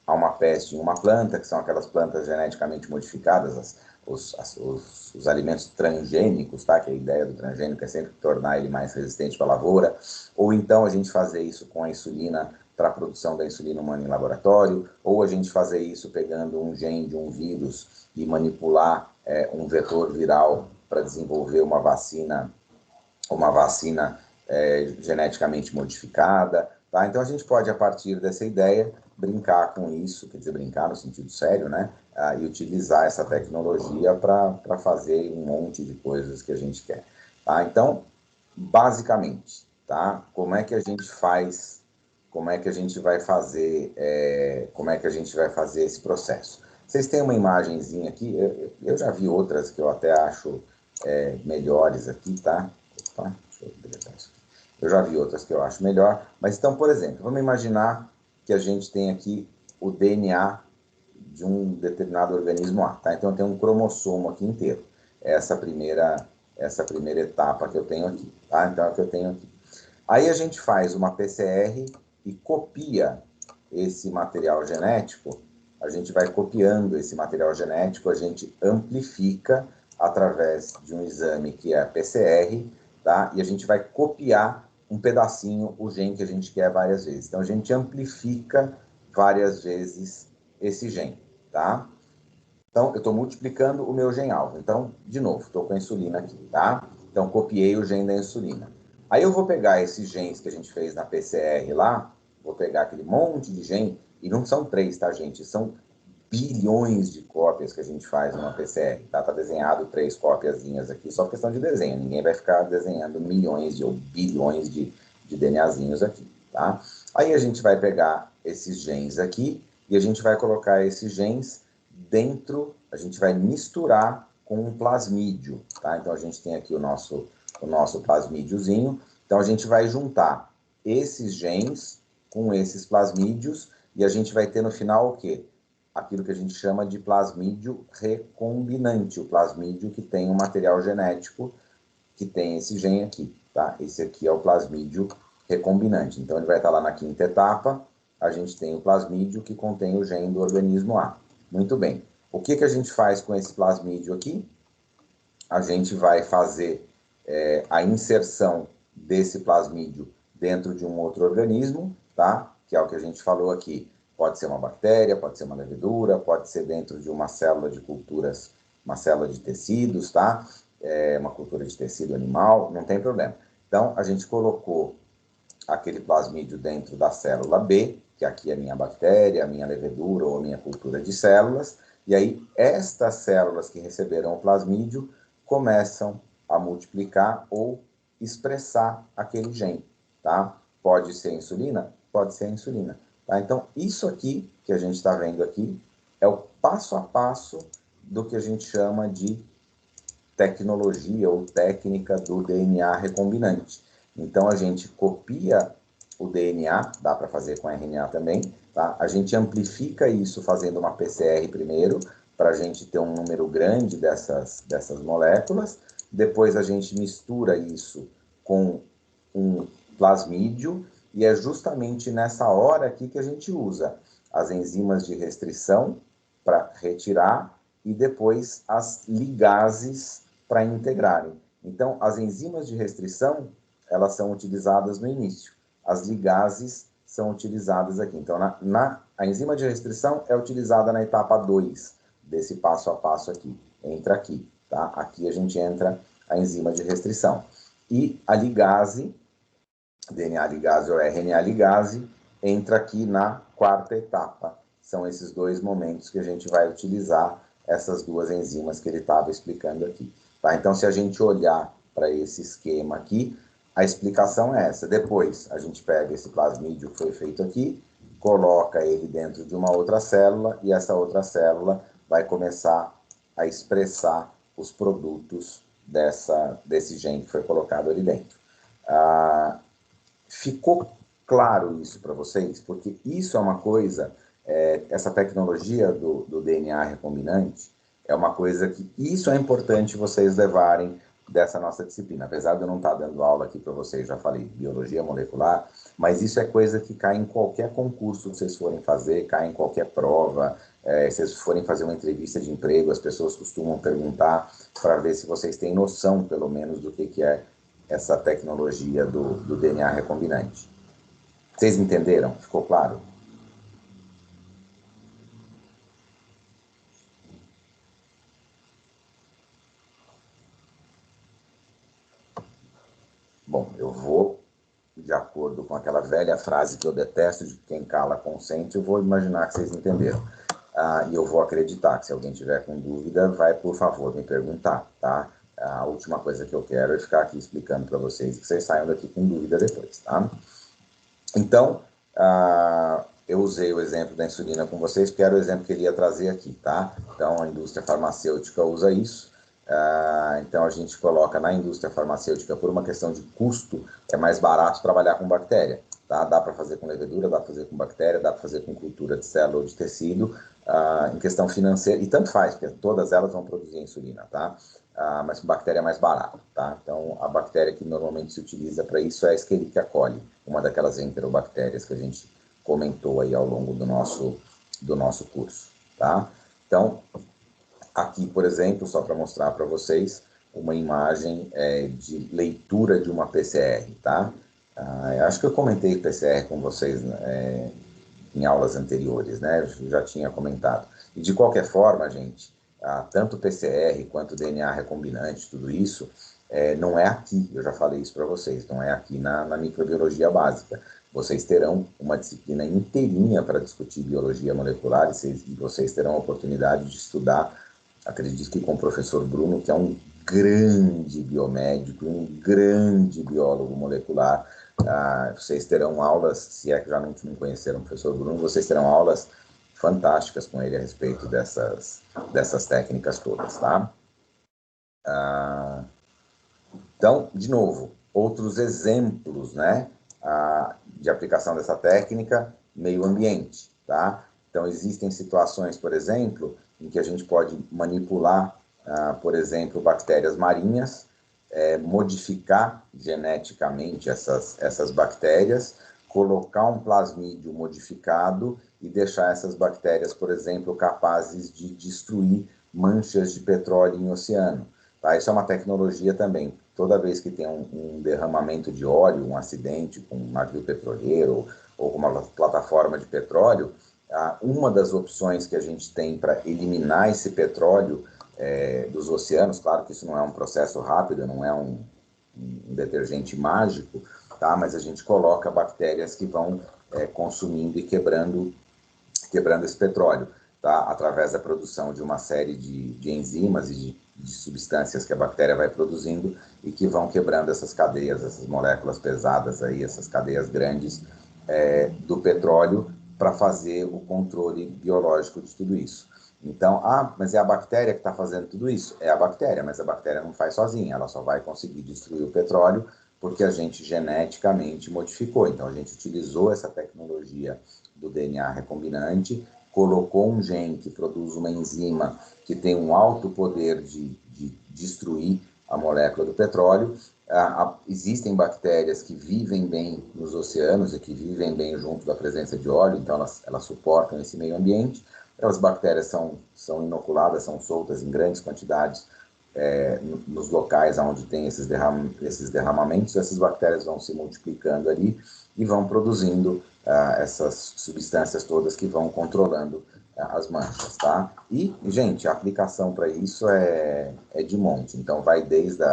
a uma peste em uma planta, que são aquelas plantas geneticamente modificadas, os alimentos transgênicos, tá? Que a ideia do transgênico é sempre tornar ele mais resistente para a lavoura. Ou então a gente fazer isso com a insulina para a produção da insulina humana em laboratório, ou a gente fazer isso pegando um gene de um vírus e manipular um vetor viral para desenvolver uma vacina geneticamente modificada, tá? Então a gente pode, a partir dessa ideia, brincar com isso, quer dizer, brincar no sentido sério, né? E utilizar essa tecnologia para fazer um monte de coisas que a gente quer, tá? Então, basicamente, tá? Como é que a gente faz, como é que a gente vai fazer, como é que a gente vai fazer esse processo? Vocês têm uma imagenzinha aqui, eu já vi outras que eu até acho melhores aqui, tá? Opa, deixa eu deletar isso aqui. Eu já vi outras que eu acho melhor, mas então, por exemplo, vamos imaginar que a gente tem aqui o DNA de um determinado organismo A, tá? Então eu tenho um cromossomo aqui inteiro. Essa primeira etapa que eu tenho aqui, tá? Então é o que eu tenho aqui. Aí a gente faz uma PCR e copia esse material genético, a gente vai copiando esse material genético, a gente amplifica através de um exame que é a PCR, tá? E a gente vai copiar um pedacinho, o gene que a gente quer várias vezes. Então a gente amplifica várias vezes esse gene, tá? Então, eu estou multiplicando o meu gene-alvo. Então, de novo, estou com a insulina aqui, tá? Então, copiei o gene da insulina. Aí eu vou pegar esses genes que a gente fez na PCR lá, vou pegar aquele monte de gene, e não são 3, tá, gente? São bilhões de cópias que a gente faz numa PCR, tá? Tá desenhado 3 cópiazinhas aqui, só questão de desenho. Ninguém vai ficar desenhando milhões ou bilhões de DNAzinhos aqui, tá? Aí a gente vai pegar esses genes aqui e a gente vai colocar esses genes dentro, a gente vai misturar com um plasmídio, tá? Então a gente tem aqui o nosso plasmídiozinho, então a gente vai juntar esses genes com esses plasmídios e a gente vai ter no final o quê? Aquilo que a gente chama de plasmídio recombinante, o plasmídio que tem um material genético que tem esse gene aqui, tá? Esse aqui é o plasmídio recombinante. Então ele vai estar lá na quinta etapa, a gente tem o plasmídio que contém o gene do organismo A. Muito bem. O que a gente faz com esse plasmídio aqui? A gente vai fazer a inserção desse plasmídio dentro de um outro organismo, tá? Que é o que a gente falou aqui. Pode ser uma bactéria, pode ser uma levedura, pode ser dentro de uma célula de culturas, uma célula de tecidos, tá? Uma cultura de tecido animal, não tem problema. Então, a gente colocou aquele plasmídio dentro da célula B, que aqui é a minha bactéria, a minha levedura ou a minha cultura de células, e aí estas células que receberam o plasmídio começam a multiplicar ou expressar aquele gene, tá? Pode ser insulina? Pode ser insulina. Tá? Então, isso aqui que a gente está vendo aqui é o passo a passo do que a gente chama de tecnologia ou técnica do DNA recombinante. Então, a gente copia o DNA, dá para fazer com RNA também, tá? A gente amplifica isso fazendo uma PCR primeiro, para a gente ter um número grande dessas moléculas. Depois, a gente mistura isso com um plasmídio, e é justamente nessa hora aqui que a gente usa as enzimas de restrição para retirar e depois as ligases para integrarem. Então, as enzimas de restrição, elas são utilizadas no início. As ligases são utilizadas aqui. Então, a enzima de restrição é utilizada na etapa 2 desse passo a passo aqui. Entra aqui, tá? Aqui a gente entra a enzima de restrição. E a ligase, DNA ligase ou RNA ligase, entra aqui na quarta etapa. São esses dois momentos que a gente vai utilizar essas duas enzimas que ele estava explicando aqui. Tá? Então, se a gente olhar para esse esquema aqui, a explicação é essa. Depois, a gente pega esse plasmídio que foi feito aqui, coloca ele dentro de uma outra célula, e essa outra célula vai começar a expressar os produtos desse gene que foi colocado ali dentro. Ficou claro isso para vocês? Porque isso é uma coisa, essa tecnologia do DNA recombinante é uma coisa que isso é importante vocês levarem dessa nossa disciplina. Apesar de eu não estar dando aula aqui para vocês, já falei biologia molecular, mas isso é coisa que cai em qualquer concurso que vocês forem fazer, cai em qualquer prova, se vocês forem fazer uma entrevista de emprego, as pessoas costumam perguntar para ver se vocês têm noção, pelo menos, do que é essa tecnologia do DNA recombinante. Vocês entenderam? Ficou claro? Bom, eu vou, de acordo com aquela velha frase que eu detesto, de quem cala consente, eu vou imaginar que vocês entenderam. E eu vou acreditar que se alguém tiver com dúvida, vai, por favor, me perguntar, tá? A última coisa que eu quero é ficar aqui explicando para vocês, que vocês saiam daqui com dúvida depois, tá? Então, eu usei o exemplo da insulina com vocês, porque era o exemplo que ele ia trazer aqui, tá? Então, a indústria farmacêutica usa isso. Então, a gente coloca na indústria farmacêutica, por uma questão de custo, é mais barato trabalhar com bactéria, tá? Dá para fazer com levedura, dá para fazer com bactéria, dá para fazer com cultura de célula ou de tecido, em questão financeira, e tanto faz, porque todas elas vão produzir insulina, tá? Mas com bactéria é mais barato, tá? Então, a bactéria que normalmente se utiliza para isso é a Escherichia coli, uma daquelas enterobactérias que a gente comentou aí ao longo do nosso curso, tá? Então, aqui, por exemplo, só para mostrar para vocês, uma imagem de leitura de uma PCR, tá? Acho que eu comentei PCR com vocês em aulas anteriores, né? Eu já tinha comentado. E de qualquer forma, gente, tanto PCR quanto DNA recombinante, tudo isso, não é aqui, eu já falei isso para vocês, não é aqui na microbiologia básica. Vocês terão uma disciplina inteirinha para discutir biologia molecular e vocês terão a oportunidade de estudar, acredito que com o professor Bruno, que é um grande biomédico, um grande biólogo molecular. Vocês terão aulas, se é que já não conheceram o professor Bruno, vocês terão aulas fantásticas com ele a respeito dessas técnicas todas, tá? Então, de novo, outros exemplos, né, de aplicação dessa técnica, meio ambiente, tá? Então, existem situações, por exemplo, em que a gente pode manipular, por exemplo, bactérias marinhas, modificar geneticamente essas bactérias, colocar um plasmídio modificado e deixar essas bactérias, por exemplo, capazes de destruir manchas de petróleo em oceano. Tá? Isso é uma tecnologia também. Toda vez que tem um derramamento de óleo, um acidente com um navio petroleiro ou com uma plataforma de petróleo, uma das opções que a gente tem para eliminar esse petróleo dos oceanos, claro que isso não é um processo rápido, não é um detergente mágico, tá? Mas a gente coloca bactérias que vão consumindo e quebrando esse petróleo, tá? Através da produção de uma série de enzimas e de substâncias que a bactéria vai produzindo e que vão quebrando essas cadeias, essas moléculas pesadas aí, essas cadeias grandes do petróleo para fazer o controle biológico de tudo isso. Então, mas é a bactéria que está fazendo tudo isso? É a bactéria, mas a bactéria não faz sozinha, ela só vai conseguir destruir o petróleo porque a gente geneticamente modificou. Então, a gente utilizou essa tecnologia do DNA recombinante, colocou um gene que produz uma enzima que tem um alto poder de destruir a molécula do petróleo Existem bactérias que vivem bem nos oceanos e que vivem bem junto da presença de óleo, então elas suportam esse meio ambiente. As bactérias são inoculadas, são soltas em grandes quantidades nos locais onde tem esses derramamentos. Essas bactérias vão se multiplicando ali e vão produzindo essas substâncias todas que vão controlando as manchas, tá? E, gente, a aplicação para isso é de monte. Então, vai desde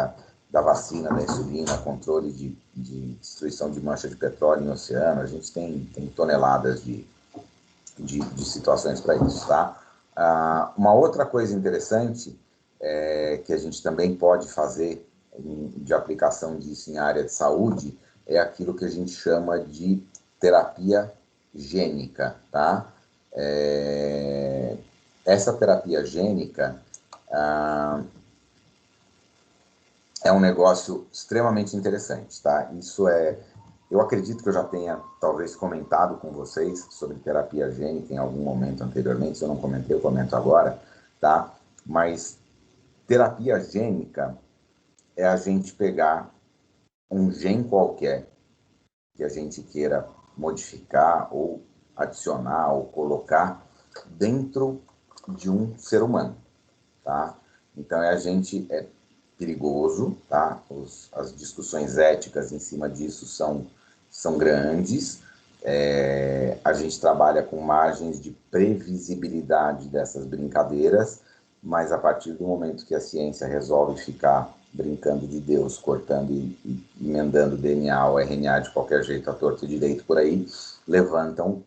da vacina, da insulina, controle de destruição de mancha de petróleo em oceano. A gente tem toneladas de situações para isso, tá? Uma outra coisa interessante que a gente também pode fazer de aplicação disso em área de saúde é aquilo que a gente chama de terapia gênica, tá? Essa terapia gênica é um negócio extremamente interessante, tá? Eu acredito que eu já tenha, talvez, comentado com vocês sobre terapia gênica em algum momento anteriormente. Se eu não comentei, eu comento agora, tá? Mas terapia gênica é a gente pegar um gene qualquer que a gente queira modificar ou adicionar ou colocar dentro de um ser humano, tá? Então, é perigoso, tá? As discussões éticas em cima disso são grandes. A gente trabalha com margens de previsibilidade dessas brincadeiras, mas a partir do momento que a ciência resolve ficar brincando de Deus, cortando e emendando DNA ou RNA de qualquer jeito, à torto e direito por aí, levantam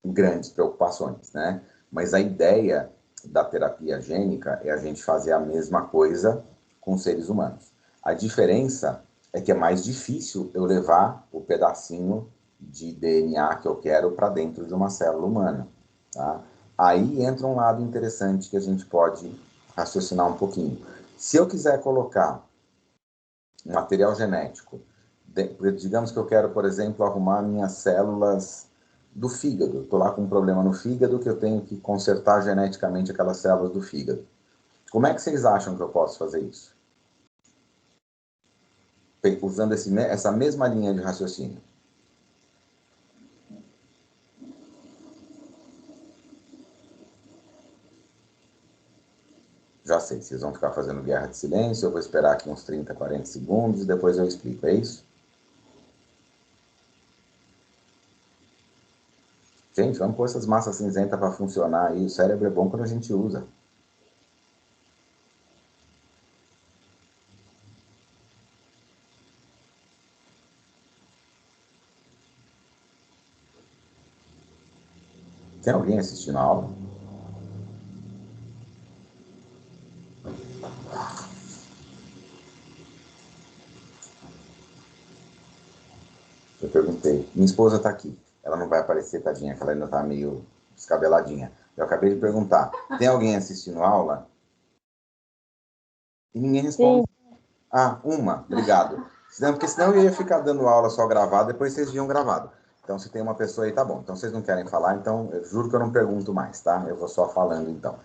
grandes preocupações, né? Mas a ideia da terapia gênica é a gente fazer a mesma coisa com seres humanos. A diferença é que é mais difícil eu levar o pedacinho de DNA que eu quero para dentro de uma célula humana, tá? Aí entra um lado interessante que a gente pode raciocinar um pouquinho. Se eu quiser colocar um material genético, digamos que eu quero, por exemplo, arrumar minhas células do fígado. Estou lá com um problema no fígado que eu tenho que consertar geneticamente aquelas células do fígado. Como é que vocês acham que eu posso fazer isso? Usando essa mesma linha de raciocínio. Já sei, vocês vão ficar fazendo guerra de silêncio, eu vou esperar aqui uns 30, 40 segundos e depois eu explico, é isso? Gente, vamos pôr essas massas cinzentas para funcionar aí. O cérebro é bom quando a gente usa. Tem alguém assistindo a aula? Eu perguntei. Minha esposa está aqui. Ela não vai aparecer, tadinha, que ela ainda está meio descabeladinha. Eu acabei de perguntar. Tem alguém assistindo a aula? E ninguém responde. Sim. Uma. Obrigado. Porque senão eu ia ficar dando aula só gravada, depois vocês viam gravado. Então, se tem uma pessoa aí, tá bom. Então, vocês não querem falar, então eu juro que eu não pergunto mais, tá? Eu vou só falando, então.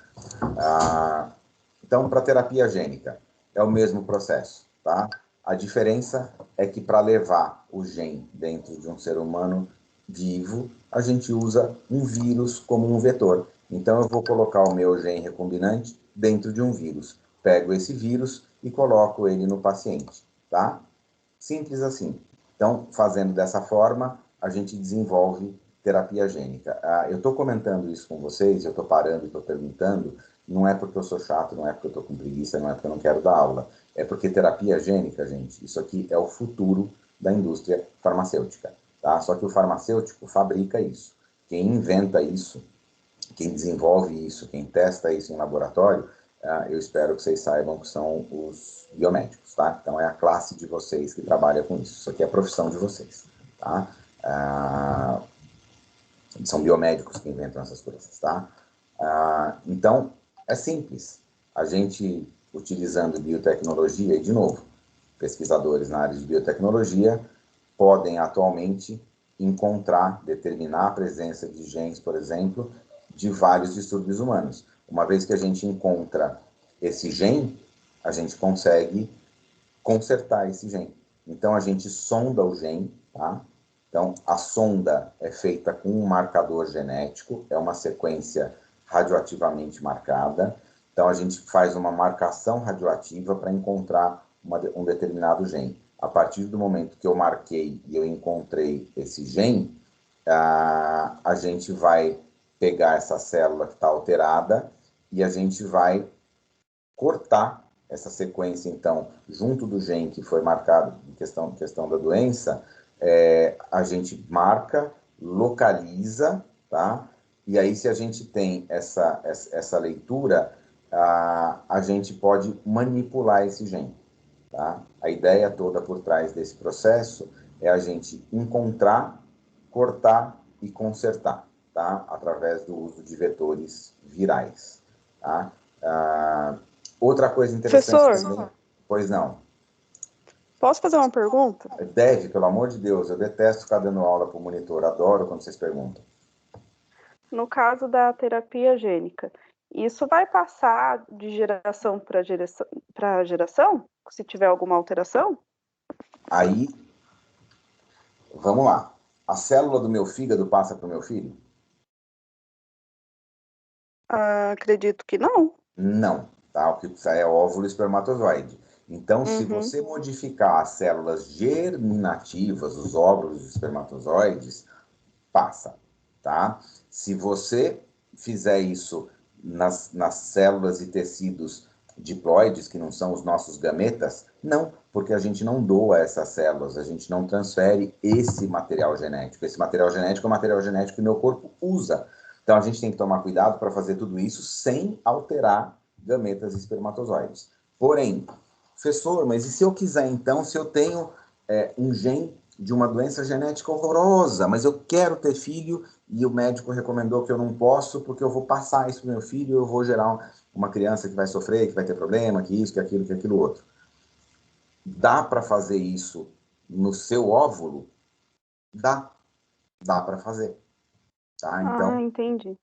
Então, para terapia gênica, é o mesmo processo, tá? A diferença é que para levar o gene dentro de um ser humano vivo, a gente usa um vírus como um vetor. Então, eu vou colocar o meu gene recombinante dentro de um vírus. Pego esse vírus e coloco ele no paciente, tá? Simples assim. Então, fazendo dessa forma, a gente desenvolve terapia gênica. Eu estou comentando isso com vocês, eu estou parando e estou perguntando, não é porque eu sou chato, não é porque eu estou com preguiça, não é porque eu não quero dar aula. É porque terapia gênica, gente, isso aqui é o futuro da indústria farmacêutica, tá? Só que o farmacêutico fabrica isso. Quem inventa isso, quem desenvolve isso, quem testa isso em laboratório, eu espero que vocês saibam que são os biomédicos, tá? Então, é a classe de vocês que trabalha com isso. Isso aqui é a profissão de vocês, tá? São biomédicos que inventam essas coisas, tá? Então, é simples. A gente, utilizando biotecnologia, e de novo, pesquisadores na área de biotecnologia podem atualmente encontrar, determinar a presença de genes, por exemplo, de vários distúrbios humanos. Uma vez que a gente encontra esse gene, a gente consegue consertar esse gene. Então, a gente sonda o gene, tá? Então, a sonda é feita com um marcador genético, é uma sequência radioativamente marcada. Então, a gente faz uma marcação radioativa para encontrar um determinado gene. A partir do momento que eu marquei e eu encontrei esse gene, a gente vai pegar essa célula que está alterada e a gente vai cortar essa sequência, então, junto do gene que foi marcado em questão da doença, a gente marca, localiza, tá? E aí, se a gente tem essa leitura, a gente pode manipular esse gene, tá? A ideia toda por trás desse processo é a gente encontrar, cortar e consertar, tá? Através do uso de vetores virais, tá? Outra coisa interessante Professor, também... Pois não. posso fazer uma pergunta? Deve, pelo amor de Deus, eu detesto ficar dando aula para o monitor, adoro quando vocês perguntam. No caso da terapia gênica, isso vai passar de geração para geração, se tiver alguma alteração? Aí, vamos lá. A célula do meu fígado passa para o meu filho? Acredito que não. Não, tá? O que é óvulo e espermatozoide. Então, se você modificar as células germinativas, os óvulos e espermatozoides, passa, tá? Se você fizer isso nas células e tecidos diploides, que não são os nossos gametas, não, porque a gente não doa essas células, a gente não transfere esse material genético. Esse material genético é o material genético que meu corpo usa. Então, a gente tem que tomar cuidado para fazer tudo isso sem alterar gametas e espermatozoides. Porém, professor, mas e se eu quiser, então, se eu tenho um gene de uma doença genética horrorosa, mas eu quero ter filho e o médico recomendou que eu não posso porque eu vou passar isso para meu filho, eu vou gerar uma criança que vai sofrer, que vai ter problema, que isso, que aquilo outro. Dá para fazer isso no seu óvulo? Dá para fazer. Tá? Então, Entendi.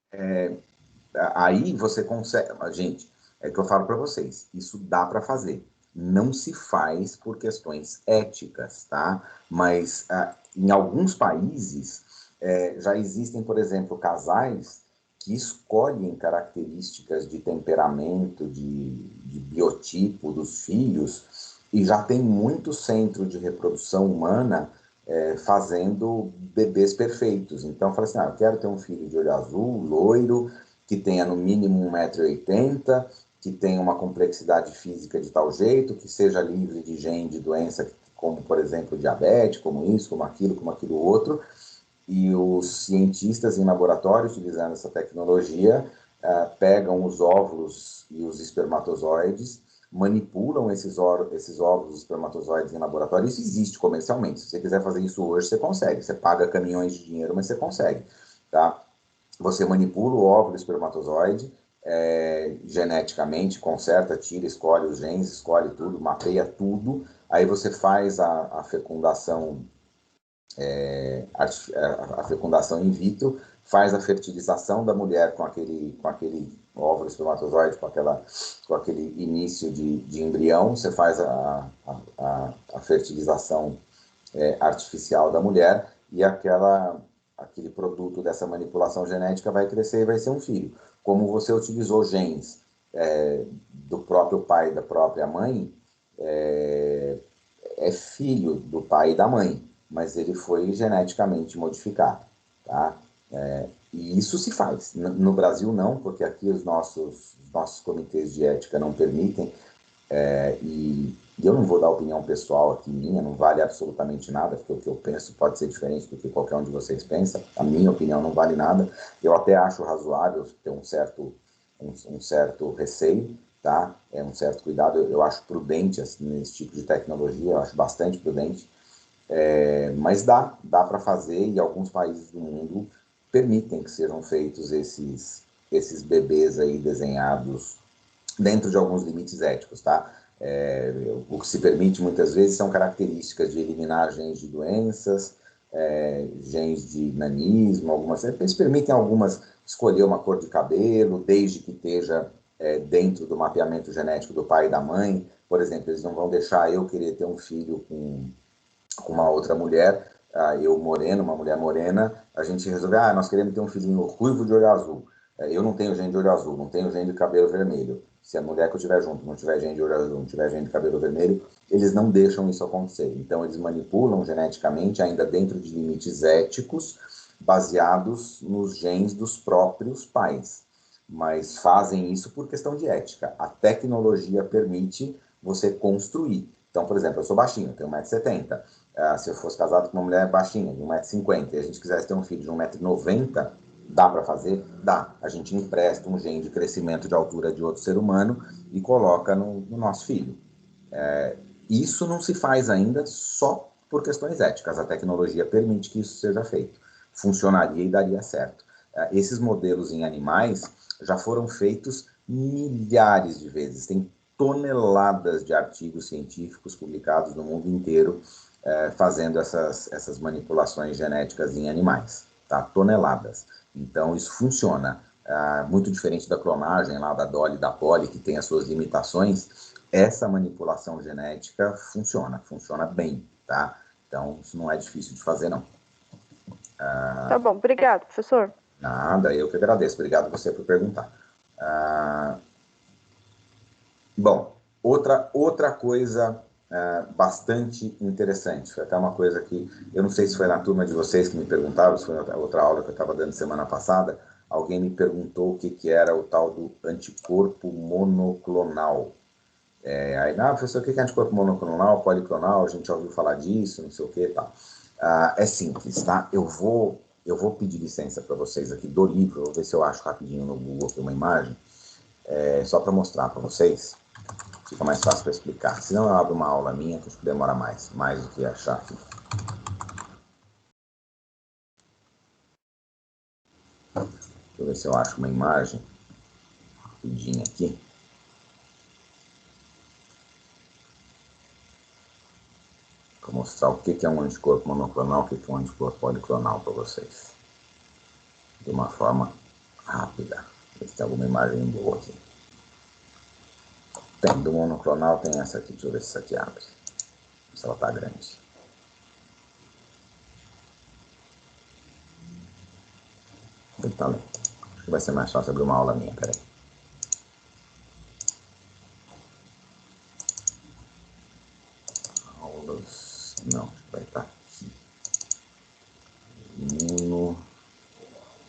aí você consegue... Gente, é que eu falo para vocês, isso dá para fazer. Não se faz por questões éticas, tá? Mas em alguns países já existem, por exemplo, casais que escolhem características de temperamento, de biotipo dos filhos, e já tem muito centro de reprodução humana fazendo bebês perfeitos. Então, fala assim, eu quero ter um filho de olho azul, loiro, que tenha no mínimo 1,80 m, que tenha uma complexidade física de tal jeito, que seja livre de gene de doença, como, por exemplo, diabetes, como isso, como aquilo outro. E os cientistas em laboratório, utilizando essa tecnologia, pegam os óvulos e os espermatozoides, manipulam esses óvulos e espermatozoides em laboratório. Isso existe comercialmente. Se você quiser fazer isso hoje, você consegue. Você paga caminhões de dinheiro, mas você consegue, tá? Você manipula o óvulo e espermatozoide geneticamente, conserta, tira, escolhe os genes, escolhe tudo, mapeia tudo. Aí você faz a fecundação a fecundação in vitro, faz a fertilização da mulher com aquele óvulo espermatozoide, com aquele início de embrião, você faz a fertilização artificial da mulher e aquele produto dessa manipulação genética vai crescer e vai ser um filho. Como você utilizou genes do próprio pai e da própria mãe, é filho do pai e da mãe, mas ele foi geneticamente modificado, tá? E isso se faz. No Brasil não, porque aqui os nossos comitês de ética não permitem, e eu não vou dar opinião pessoal aqui minha, não vale absolutamente nada, porque o que eu penso pode ser diferente do que qualquer um de vocês pensa, a minha opinião não vale nada, eu até acho razoável ter um certo receio, tá? Um certo cuidado, eu acho prudente assim, nesse tipo de tecnologia, eu acho bastante prudente, mas dá para fazer, e alguns países do mundo permitem que sejam feitos esses bebês aí desenhados dentro de alguns limites éticos, tá? O que se permite muitas vezes são características de eliminar genes de doenças, genes de nanismo, eles permitem algumas escolher uma cor de cabelo, desde que esteja dentro do mapeamento genético do pai e da mãe, Por exemplo, eles não vão deixar eu querer ter um filho com uma outra mulher, eu moreno, uma mulher morena, a gente resolve, nós queremos ter um filhinho ruivo de olho azul. Eu não tenho gene de olho azul, não tenho gene de cabelo vermelho. Se a mulher que eu tiver junto não tiver gene de olho azul, não tiver gene de cabelo vermelho, eles não deixam isso acontecer. Então, eles manipulam geneticamente, ainda dentro de limites éticos, baseados nos genes dos próprios pais. Mas fazem isso por questão de ética. A tecnologia permite você construir. Então, por exemplo, eu sou baixinho, tenho 1,70 m. Se eu fosse casado com uma mulher baixinha, de 1,50 m, e a gente quisesse ter um filho de 1,90 m, dá para fazer? Dá. A gente empresta um gene de crescimento de altura de outro ser humano e coloca no nosso filho. Isso não se faz ainda só por questões éticas. A tecnologia permite que isso seja feito. Funcionaria e daria certo. Esses modelos em animais já foram feitos milhares de vezes. Tem toneladas de artigos científicos publicados no mundo inteiro fazendo essas manipulações genéticas em animais. Tá? Toneladas. Então, isso funciona. Muito diferente da clonagem lá da Dolly e da Polly, que tem as suas limitações, essa manipulação genética funciona bem, tá? Então, isso não é difícil de fazer, não. Tá bom, obrigado, professor. Nada, eu que agradeço. Obrigado você por perguntar. Bom, outra coisa bastante interessante, foi até uma coisa que, eu não sei se foi na turma de vocês que me perguntaram, se foi na outra aula que eu estava dando semana passada, alguém me perguntou o que era o tal do anticorpo monoclonal. Aí, professor, o que é anticorpo monoclonal, policlonal? A gente já ouviu falar disso, não sei o que e tal. É simples, tá? Eu vou pedir licença para vocês aqui do livro, vou ver se eu acho rapidinho no Google aqui uma imagem, só para mostrar para vocês. Fica mais fácil para explicar. Se não, eu abro uma aula minha, que acho que demora mais do que achar aqui. Deixa eu ver se eu acho uma imagem rapidinho aqui. Para mostrar o que é um anticorpo monoclonal, o que é um anticorpo policlonal para vocês. De uma forma rápida. Ver se tem alguma imagem boa aqui. Tem, do monoclonal tem essa aqui. Deixa eu ver se essa aqui abre. Se ela tá grande. Ele tá lento. Acho que vai ser mais fácil abrir uma aula minha, peraí. Aulas. Não, vai estar aqui.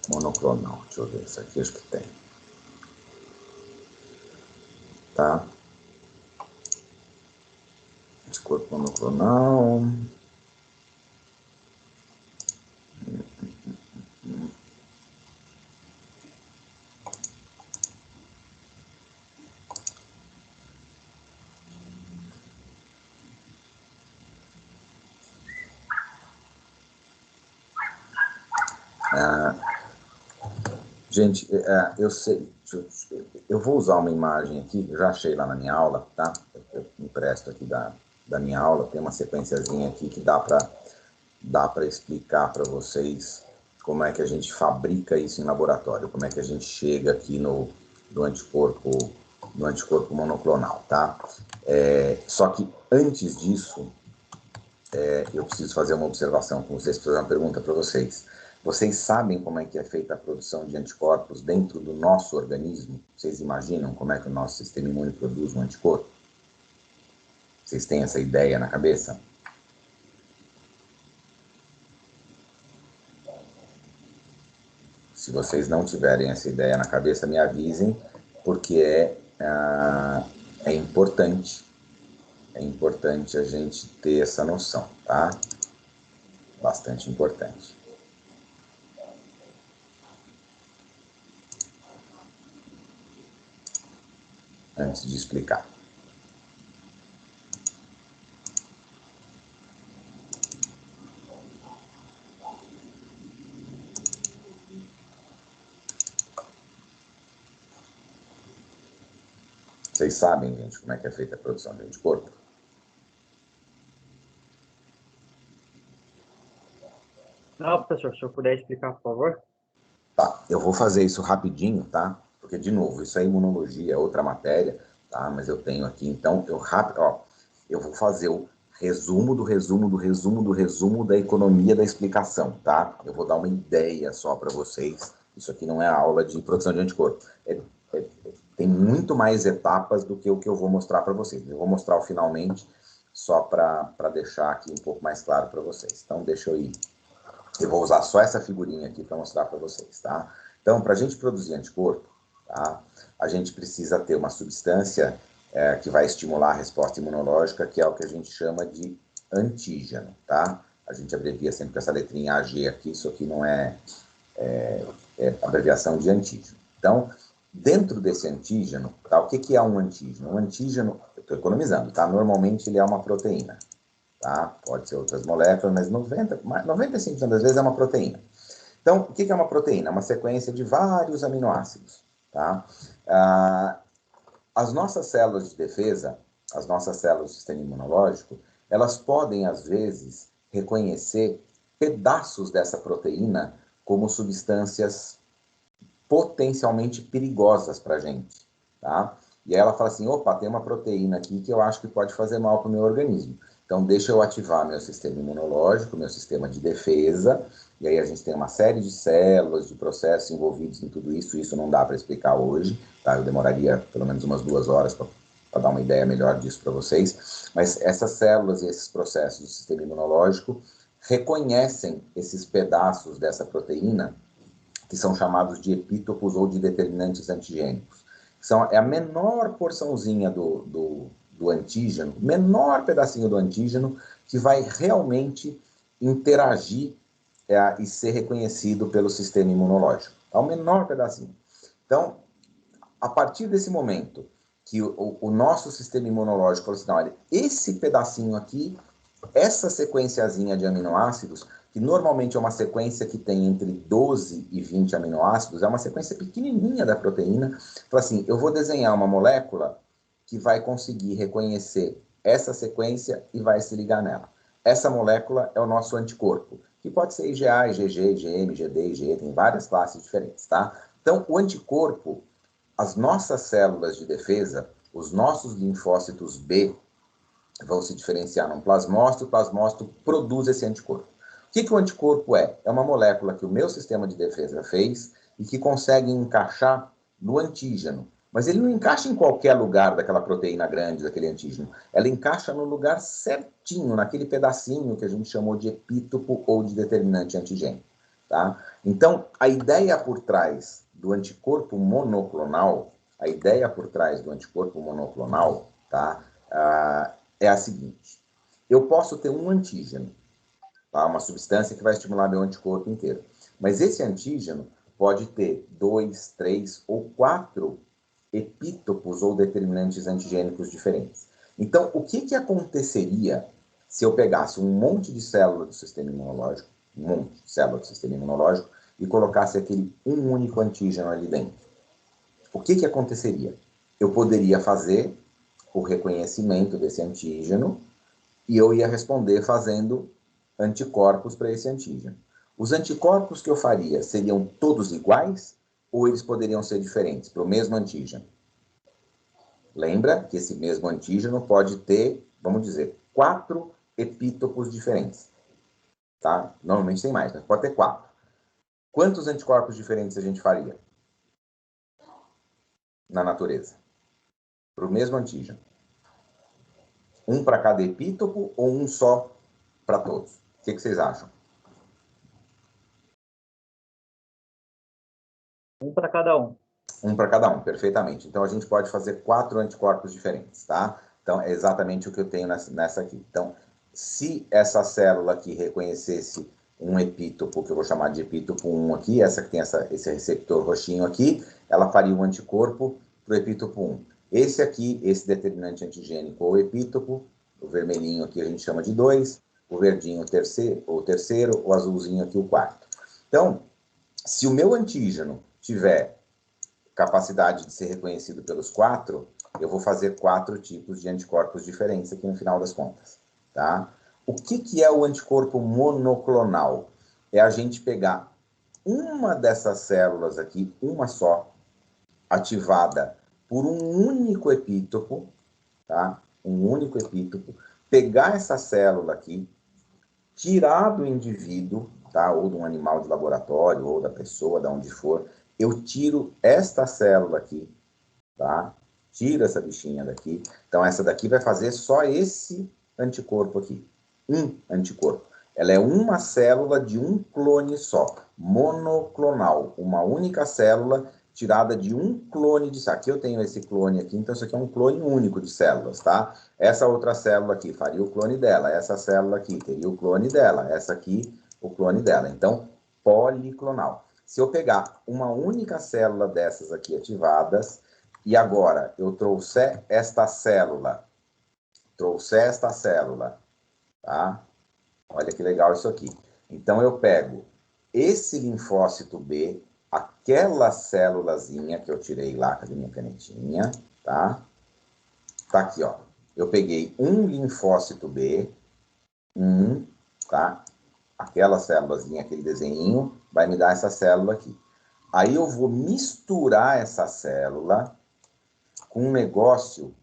Monoclonal. Deixa eu ver, isso aqui acho que tem. Tá? Anticorpo monoclonal. Gente, eu sei, eu vou usar uma imagem aqui, eu já achei lá na minha aula, tá? Eu empresto aqui da minha aula, tem uma sequenciazinha aqui que dá para explicar para vocês como é que a gente fabrica isso em laboratório, como é que a gente chega aqui no anticorpo monoclonal, tá? Só que antes disso, eu preciso fazer uma observação com vocês, fazer uma pergunta para vocês. Vocês sabem como é que é feita a produção de anticorpos dentro do nosso organismo? Vocês imaginam como é que o nosso sistema imune produz um anticorpo? Vocês têm essa ideia na cabeça? Se vocês não tiverem essa ideia na cabeça, me avisem, porque é importante. É importante a gente ter essa noção, tá? Bastante importante. Antes de explicar. Vocês sabem, gente, como é que é feita a produção de anticorpo? Não, professor, se o senhor puder explicar, por favor. Tá, eu vou fazer isso rapidinho, tá? Porque, de novo, isso é imunologia, é outra matéria. tá? Mas eu tenho aqui, então, eu vou fazer o resumo do resumo do resumo do resumo da economia da explicação, tá? Eu vou dar uma ideia só para vocês. Isso aqui não é aula de produção de anticorpo. Tem muito mais etapas do que o que eu vou mostrar para vocês. Eu vou mostrar finalmente só para deixar aqui um pouco mais claro para vocês. Então, deixa eu ir. Eu vou usar só essa figurinha aqui para mostrar para vocês, tá? Então, para a gente produzir anticorpo, tá? A gente precisa ter uma substância que vai estimular a resposta imunológica, que é o que a gente chama de antígeno, tá? A gente abrevia sempre com essa letrinha AG aqui, isso aqui não é abreviação de antígeno. Então, dentro desse antígeno, tá? O que é um antígeno? Um antígeno, eu estou economizando, tá? Normalmente ele é uma proteína, tá? Pode ser outras moléculas, mas 95% das vezes é uma proteína. Então, o que é uma proteína? Uma sequência de vários aminoácidos, tá? As nossas células de defesa, as nossas células do sistema imunológico, elas podem, às vezes, reconhecer pedaços dessa proteína como substâncias potencialmente perigosas para a gente, tá? E aí ela fala assim, opa, tem uma proteína aqui que eu acho que pode fazer mal para o meu organismo. Então, deixa eu ativar meu sistema imunológico, meu sistema de defesa, e aí a gente tem uma série de células, de processos envolvidos em tudo isso, isso não dá para explicar hoje, tá? Eu demoraria pelo menos umas 2 horas para dar uma ideia melhor disso para vocês, mas essas células e esses processos do sistema imunológico reconhecem esses pedaços dessa proteína que são chamados de epítopos ou de determinantes antigênicos. É a menor porçãozinha do antígeno, menor pedacinho do antígeno, que vai realmente interagir e ser reconhecido pelo sistema imunológico. É o menor pedacinho. Então, a partir desse momento que o nosso sistema imunológico falou assim, olha, esse pedacinho aqui, essa sequenciazinha de aminoácidos, que normalmente é uma sequência que tem entre 12 e 20 aminoácidos, é uma sequência pequenininha da proteína, fala assim, eu vou desenhar uma molécula que vai conseguir reconhecer essa sequência e vai se ligar nela. Essa molécula é o nosso anticorpo, que pode ser IgA, IgG, IgM, IgD, IgE, tem várias classes diferentes, tá? Então, o anticorpo, as nossas células de defesa, os nossos linfócitos B, vão se diferenciar num plasmócito, o plasmócito produz esse anticorpo. O que o anticorpo é? É uma molécula que o meu sistema de defesa fez e que consegue encaixar no antígeno. Mas ele não encaixa em qualquer lugar daquela proteína grande, daquele antígeno. Ela encaixa no lugar certinho, naquele pedacinho que a gente chamou de epítopo ou de determinante antigênico. Tá? Então, a ideia por trás do anticorpo monoclonal, tá? É a seguinte, eu posso ter um antígeno, tá? Uma substância que vai estimular meu anticorpo inteiro, mas esse antígeno pode ter 2, 3 ou 4 epítopos ou determinantes antigênicos diferentes. Então, o que aconteceria se eu pegasse um monte de células do sistema imunológico, e colocasse aquele um único antígeno ali dentro? O que aconteceria? Eu poderia fazer o reconhecimento desse antígeno e eu ia responder fazendo anticorpos para esse antígeno. Os anticorpos que eu faria seriam todos iguais ou eles poderiam ser diferentes para o mesmo antígeno? Lembra que esse mesmo antígeno pode ter, vamos dizer, 4 epítopos diferentes. Tá? Normalmente tem mais, mas pode ter 4. Quantos anticorpos diferentes a gente faria na natureza? Para o mesmo antígeno. Um para cada epítopo ou um só para todos? O que vocês acham? Um para cada um. Um para cada um, perfeitamente. Então, a gente pode fazer 4 anticorpos diferentes, tá? Então, é exatamente o que eu tenho nessa aqui. Então, se essa célula aqui reconhecesse um epítopo, que eu vou chamar de epítopo 1 aqui, essa que tem esse receptor roxinho aqui, ela faria um anticorpo para o epítopo 1. Esse aqui, esse determinante antigênico ou epítopo, o vermelhinho aqui a gente chama de 2, o verdinho o terceiro, o azulzinho aqui o quarto. Então, se o meu antígeno tiver capacidade de ser reconhecido pelos 4, eu vou fazer 4 tipos de anticorpos diferentes aqui no final das contas, tá? O que é o anticorpo monoclonal? É a gente pegar uma dessas células aqui, uma só, ativada por um único epítopo, tá? Um único epítopo, pegar essa célula aqui, tirar do indivíduo, tá? Ou de um animal de laboratório, ou da pessoa, de onde for, eu tiro esta célula aqui, tá? Tiro essa bichinha daqui. Então, essa daqui vai fazer só esse anticorpo aqui. Um anticorpo. Ela é uma célula de um clone só, monoclonal. Uma única célula tirada de um clone de... Aqui eu tenho esse clone aqui, então isso aqui é um clone único de células, tá? Essa outra célula aqui faria o clone dela. Essa célula aqui teria o clone dela. Essa aqui, o clone dela. Então, policlonal. Se eu pegar uma única célula dessas aqui ativadas, e agora eu trouxer esta célula, tá? Olha que legal isso aqui. Então eu pego esse linfócito B, aquela célulazinha que eu tirei lá com a minha canetinha, tá? Tá aqui, ó. Eu peguei um linfócito B, tá? Aquela célulazinha, aquele desenhinho, vai me dar essa célula aqui. Aí eu vou misturar essa célula com um negócio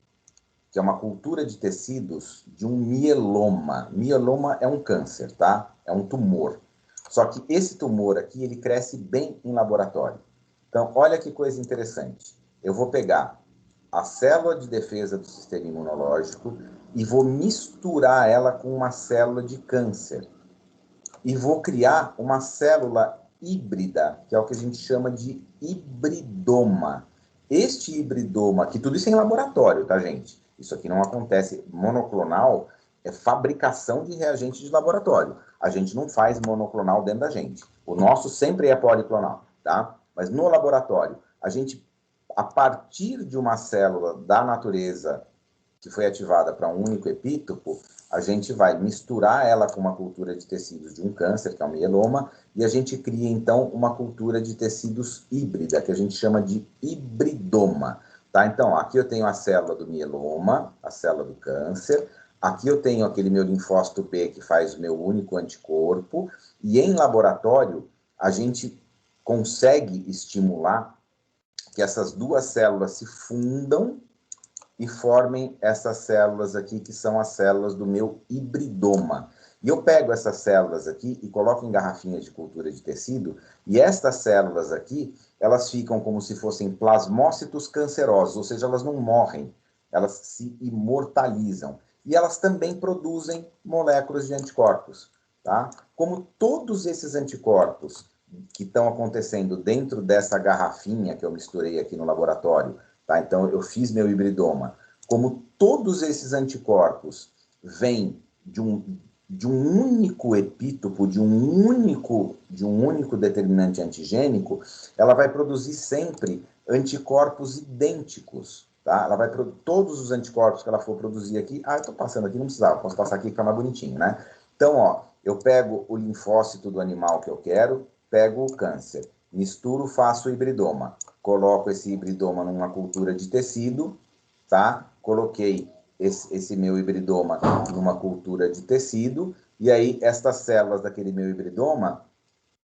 que é uma cultura de tecidos de um mieloma. Mieloma é um câncer, tá? É um tumor. Só que esse tumor aqui, ele cresce bem em laboratório. Então, olha que coisa interessante. Eu vou pegar a célula de defesa do sistema imunológico e vou misturar ela com uma célula de câncer. E vou criar uma célula híbrida, que é o que a gente chama de hibridoma. Este hibridoma aqui, tudo isso é em laboratório, tá, gente? Isso aqui não acontece. Monoclonal é fabricação de reagente de laboratório. A gente não faz monoclonal dentro da gente. O nosso sempre é policlonal, tá? Mas no laboratório, a gente, a partir de uma célula da natureza que foi ativada para um único epítopo, a gente vai misturar ela com uma cultura de tecidos de um câncer, que é o mieloma, e a gente cria, então, uma cultura de tecidos híbrida, que a gente chama de hibridoma. Tá? Então, aqui eu tenho a célula do mieloma, a célula do câncer, aqui eu tenho aquele meu linfócito B, que faz o meu único anticorpo, e em laboratório, a gente consegue estimular que essas duas células se fundam e formem essas células aqui, que são as células do meu hibridoma. E eu pego essas células aqui e coloco em garrafinhas de cultura de tecido, e estas células aqui, elas ficam como se fossem plasmócitos cancerosos, ou seja, elas não morrem, elas se imortalizam. E elas também produzem moléculas de anticorpos, tá? Como todos esses anticorpos que estão acontecendo dentro dessa garrafinha que eu misturei aqui no laboratório, tá? Então, eu fiz meu hibridoma. Como todos esses anticorpos vêm de um único epítopo, de um único determinante antigênico, ela vai produzir sempre anticorpos idênticos, tá? Ela vai todos os anticorpos que ela for produzir aqui. Ah, eu estou passando aqui, não precisava, posso passar aqui que fica mais bonitinho, né? Então, ó, eu pego o linfócito do animal que eu quero, pego o câncer, misturo, faço o hibridoma. Coloco esse hibridoma numa cultura de tecido, tá? Coloquei esse meu hibridoma numa cultura de tecido, e aí estas células daquele meu hibridoma,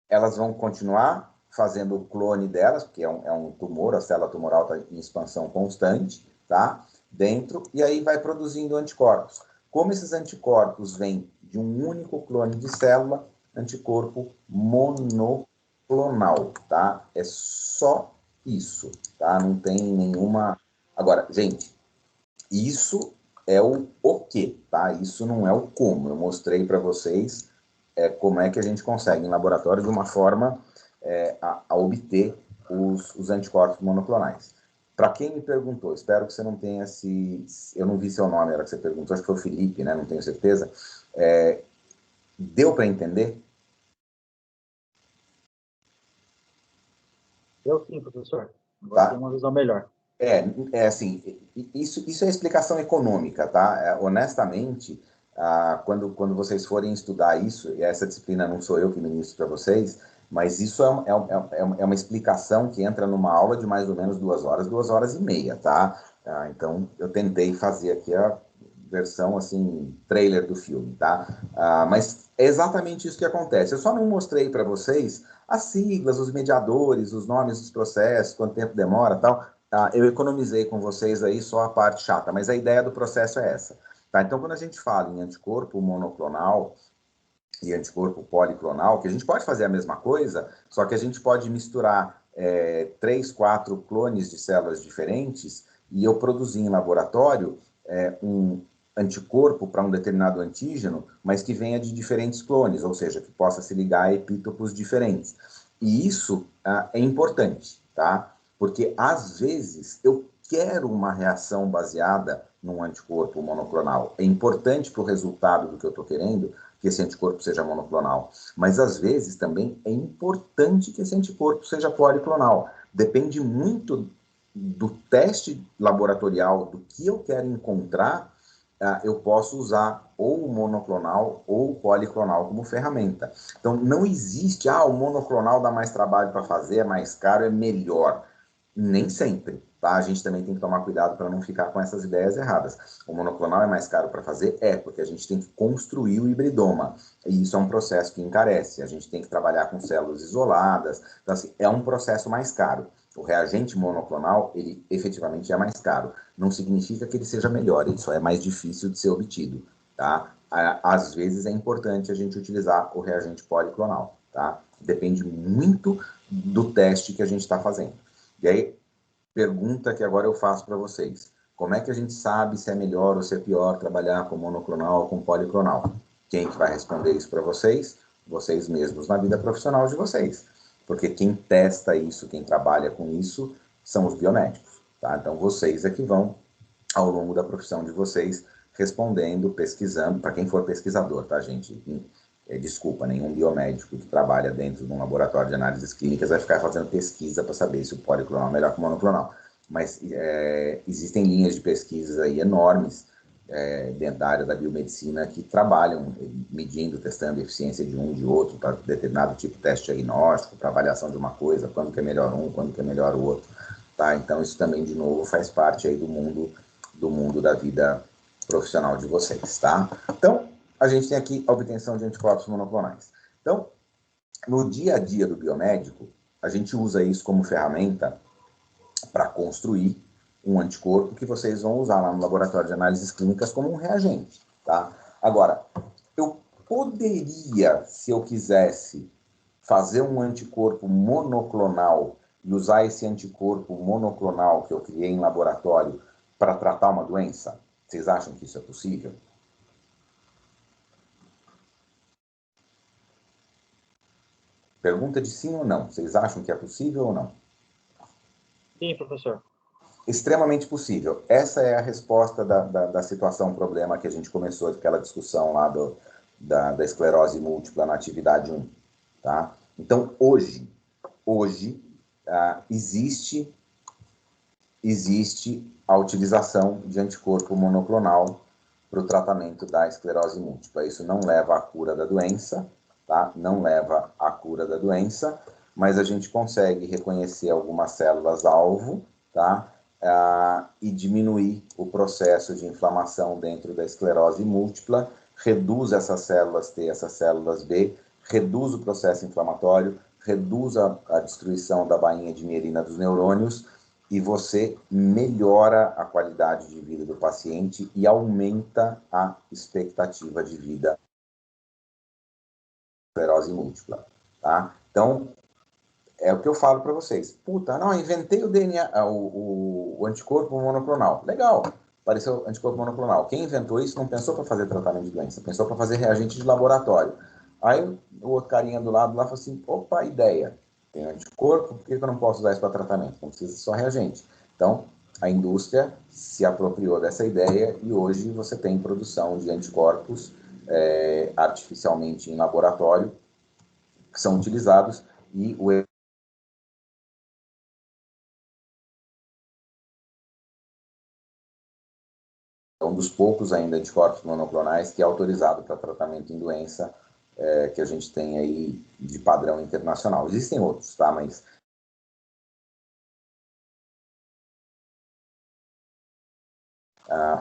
elas vão continuar fazendo o clone delas, porque é um tumor, a célula tumoral está em expansão constante, tá? Dentro, e aí vai produzindo anticorpos. Como esses anticorpos vêm de um único clone de célula, anticorpo monoclonal, tá? É só isso, tá? Não tem nenhuma... Agora, gente, isso é o quê, tá? Isso não é o como. Eu mostrei para vocês como é que a gente consegue, em laboratório, de uma forma a obter os anticorpos monoclonais. Para quem me perguntou, espero que você não tenha se... Eu não vi seu nome, era que você perguntou, acho que foi o Felipe, né? Não tenho certeza. Deu para entender? Eu sim, professor. Agora tem uma visão melhor. Assim, isso é explicação econômica, tá? Honestamente, quando vocês forem estudar isso, e essa disciplina não sou eu que ministro para vocês, mas isso é uma explicação que entra numa aula de mais ou menos 2 horas e meia, tá? Então, eu tentei fazer aqui a versão, assim, trailer do filme, tá? Mas é exatamente isso que acontece. Eu só não mostrei para vocês as siglas, os mediadores, os nomes dos processos, quanto tempo demora, tal, Eu economizei com vocês aí só a parte chata, mas a ideia do processo é essa. Tá? Então, quando a gente fala em anticorpo monoclonal e anticorpo policlonal, que a gente pode fazer a mesma coisa, só que a gente pode misturar 3, 4 clones de células diferentes e eu produzir em laboratório um anticorpo para um determinado antígeno, mas que venha de diferentes clones, ou seja, que possa se ligar a epítopos diferentes. E isso é importante, tá? Porque às vezes eu quero uma reação baseada num anticorpo monoclonal. É importante para o resultado do que eu estou querendo que esse anticorpo seja monoclonal. Mas às vezes também é importante que esse anticorpo seja policlonal. Depende muito do teste laboratorial, do que eu quero encontrar, eu posso usar ou o monoclonal ou o policlonal como ferramenta. Então, não existe, o monoclonal dá mais trabalho para fazer, é mais caro, é melhor. Nem sempre, tá? A gente também tem que tomar cuidado para não ficar com essas ideias erradas. O monoclonal é mais caro para fazer? Porque a gente tem que construir o hibridoma. E isso é um processo que encarece. A gente tem que trabalhar com células isoladas. Então, assim, é um processo mais caro. O reagente monoclonal, ele efetivamente é mais caro. Não significa que ele seja melhor, ele só é mais difícil de ser obtido, tá? Às vezes é importante a gente utilizar o reagente policlonal, tá? Depende muito do teste que a gente está fazendo. E aí, pergunta que agora eu faço para vocês. Como é que a gente sabe se é melhor ou se é pior trabalhar com monoclonal ou com policlonal? Quem que vai responder isso para vocês? Vocês mesmos na vida profissional de vocês. Porque quem testa isso, quem trabalha com isso, são os biomédicos. Tá? Então, vocês é que vão, ao longo da profissão de vocês, respondendo, pesquisando, para quem for pesquisador, tá, gente? Desculpa, nenhum biomédico que trabalha dentro de um laboratório de análises clínicas vai ficar fazendo pesquisa para saber se o policlonal é melhor que o monoclonal. Mas existem linhas de pesquisas aí enormes dentro da área da biomedicina que trabalham medindo, testando a eficiência de um e de outro para determinado tipo de teste diagnóstico, para avaliação de uma coisa, quando que é melhor um, quando que é melhor o outro. Tá? Então, isso também, de novo, faz parte aí do mundo da vida profissional de vocês, tá? Então, a gente tem aqui a obtenção de anticorpos monoclonais. Então, no dia a dia do biomédico, a gente usa isso como ferramenta para construir um anticorpo que vocês vão usar lá no laboratório de análises clínicas como um reagente, tá? Agora, eu poderia, se eu quisesse, fazer um anticorpo monoclonal e usar esse anticorpo monoclonal que eu criei em laboratório para tratar uma doença? Vocês acham que isso é possível? Pergunta de sim ou não. Vocês acham que é possível ou não? Sim, professor. Extremamente possível. Essa é a resposta da situação problema que a gente começou, aquela discussão lá da esclerose múltipla na atividade 1. Tá? Então, hoje existe a utilização de anticorpo monoclonal para o tratamento da esclerose múltipla. Isso não leva à cura da doença, tá? Não leva à cura da doença, mas a gente consegue reconhecer algumas células-alvo, tá? E diminuir o processo de inflamação dentro da esclerose múltipla, reduz essas células T, essas células B, reduz o processo inflamatório, reduz a destruição da bainha de mielina dos neurônios e você melhora a qualidade de vida do paciente e aumenta a expectativa de vida da esclerose múltipla, tá? Então, é o que eu falo para vocês. Puta, não, inventei o DNA, o anticorpo monoclonal. Legal, apareceu anticorpo monoclonal. Quem inventou isso não pensou para fazer tratamento de doença, pensou para fazer reagente de laboratório. Aí o outro carinha do lado lá falou assim, opa, ideia, tem anticorpo, por que eu não posso usar isso para tratamento? Não precisa só reagente. Então, a indústria se apropriou dessa ideia e hoje você tem produção de anticorpos artificialmente em laboratório que são utilizados e o é um dos poucos ainda anticorpos monoclonais que é autorizado para tratamento em doença que a gente tem aí de padrão internacional. Existem outros, tá? Mas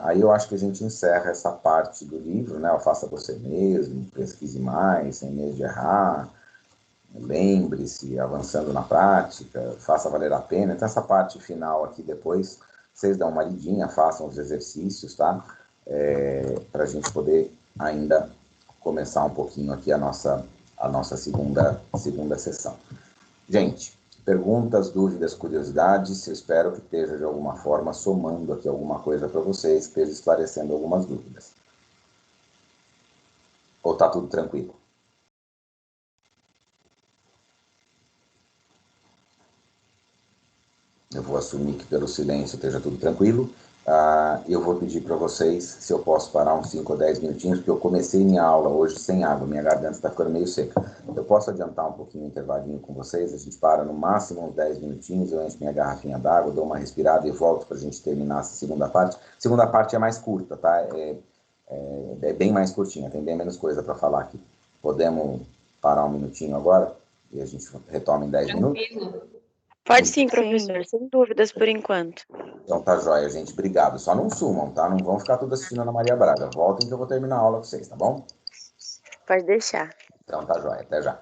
aí eu acho que a gente encerra essa parte do livro, né? O faça você mesmo, pesquise mais, sem medo de errar. lembre-se, avançando na prática, faça valer a pena. Então, essa parte final aqui depois, vocês dão uma lidinha, façam os exercícios, tá? Para a gente poder ainda começar um pouquinho aqui a nossa segunda sessão. Gente, perguntas, dúvidas, curiosidades, eu espero que esteja de alguma forma somando aqui alguma coisa para vocês, que esteja esclarecendo algumas dúvidas. Ou está tudo tranquilo? Eu vou assumir que pelo silêncio esteja tudo tranquilo. Eu vou pedir para vocês se eu posso parar uns 5 ou 10 minutinhos, porque eu comecei minha aula hoje sem água, minha garganta está ficando meio seca. Eu posso adiantar um pouquinho o intervalinho com vocês? A gente para no máximo uns 10 minutinhos, eu encho minha garrafinha d'água, dou uma respirada e volto para a gente terminar essa segunda parte. A segunda parte é mais curta, tá? É bem mais curtinha, tem bem menos coisa para falar aqui. Podemos parar um minutinho agora e a gente retoma em 10 minutos? Pode sim, professor, sem dúvidas por enquanto. Então tá jóia, gente. Obrigado. Só não sumam, tá? Não vão ficar tudo assistindo a Ana Maria Braga. Voltem que eu vou terminar a aula com vocês, tá bom? Pode deixar. Então tá jóia. Até já.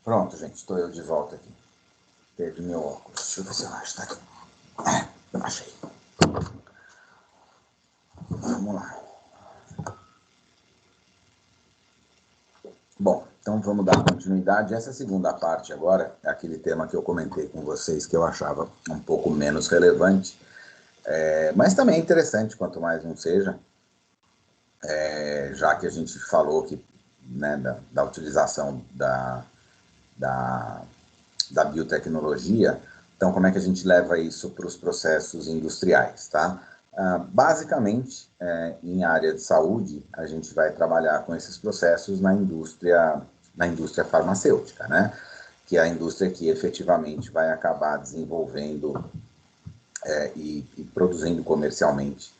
Pronto, gente, estou eu de volta aqui. Perdi meu óculos. Deixa eu ver se eu acho. Tá aqui. Eu achei. Vamos lá. Bom, então vamos dar continuidade. Essa segunda parte agora é aquele tema que eu comentei com vocês que eu achava um pouco menos relevante, mas também é interessante, quanto mais não seja, já que a gente falou que, né, da utilização da biotecnologia. Então, como é que a gente leva isso para os processos industriais, tá? Basicamente, em área de saúde, a gente vai trabalhar com esses processos na indústria farmacêutica, né? Que é a indústria que efetivamente vai acabar desenvolvendo e produzindo comercialmente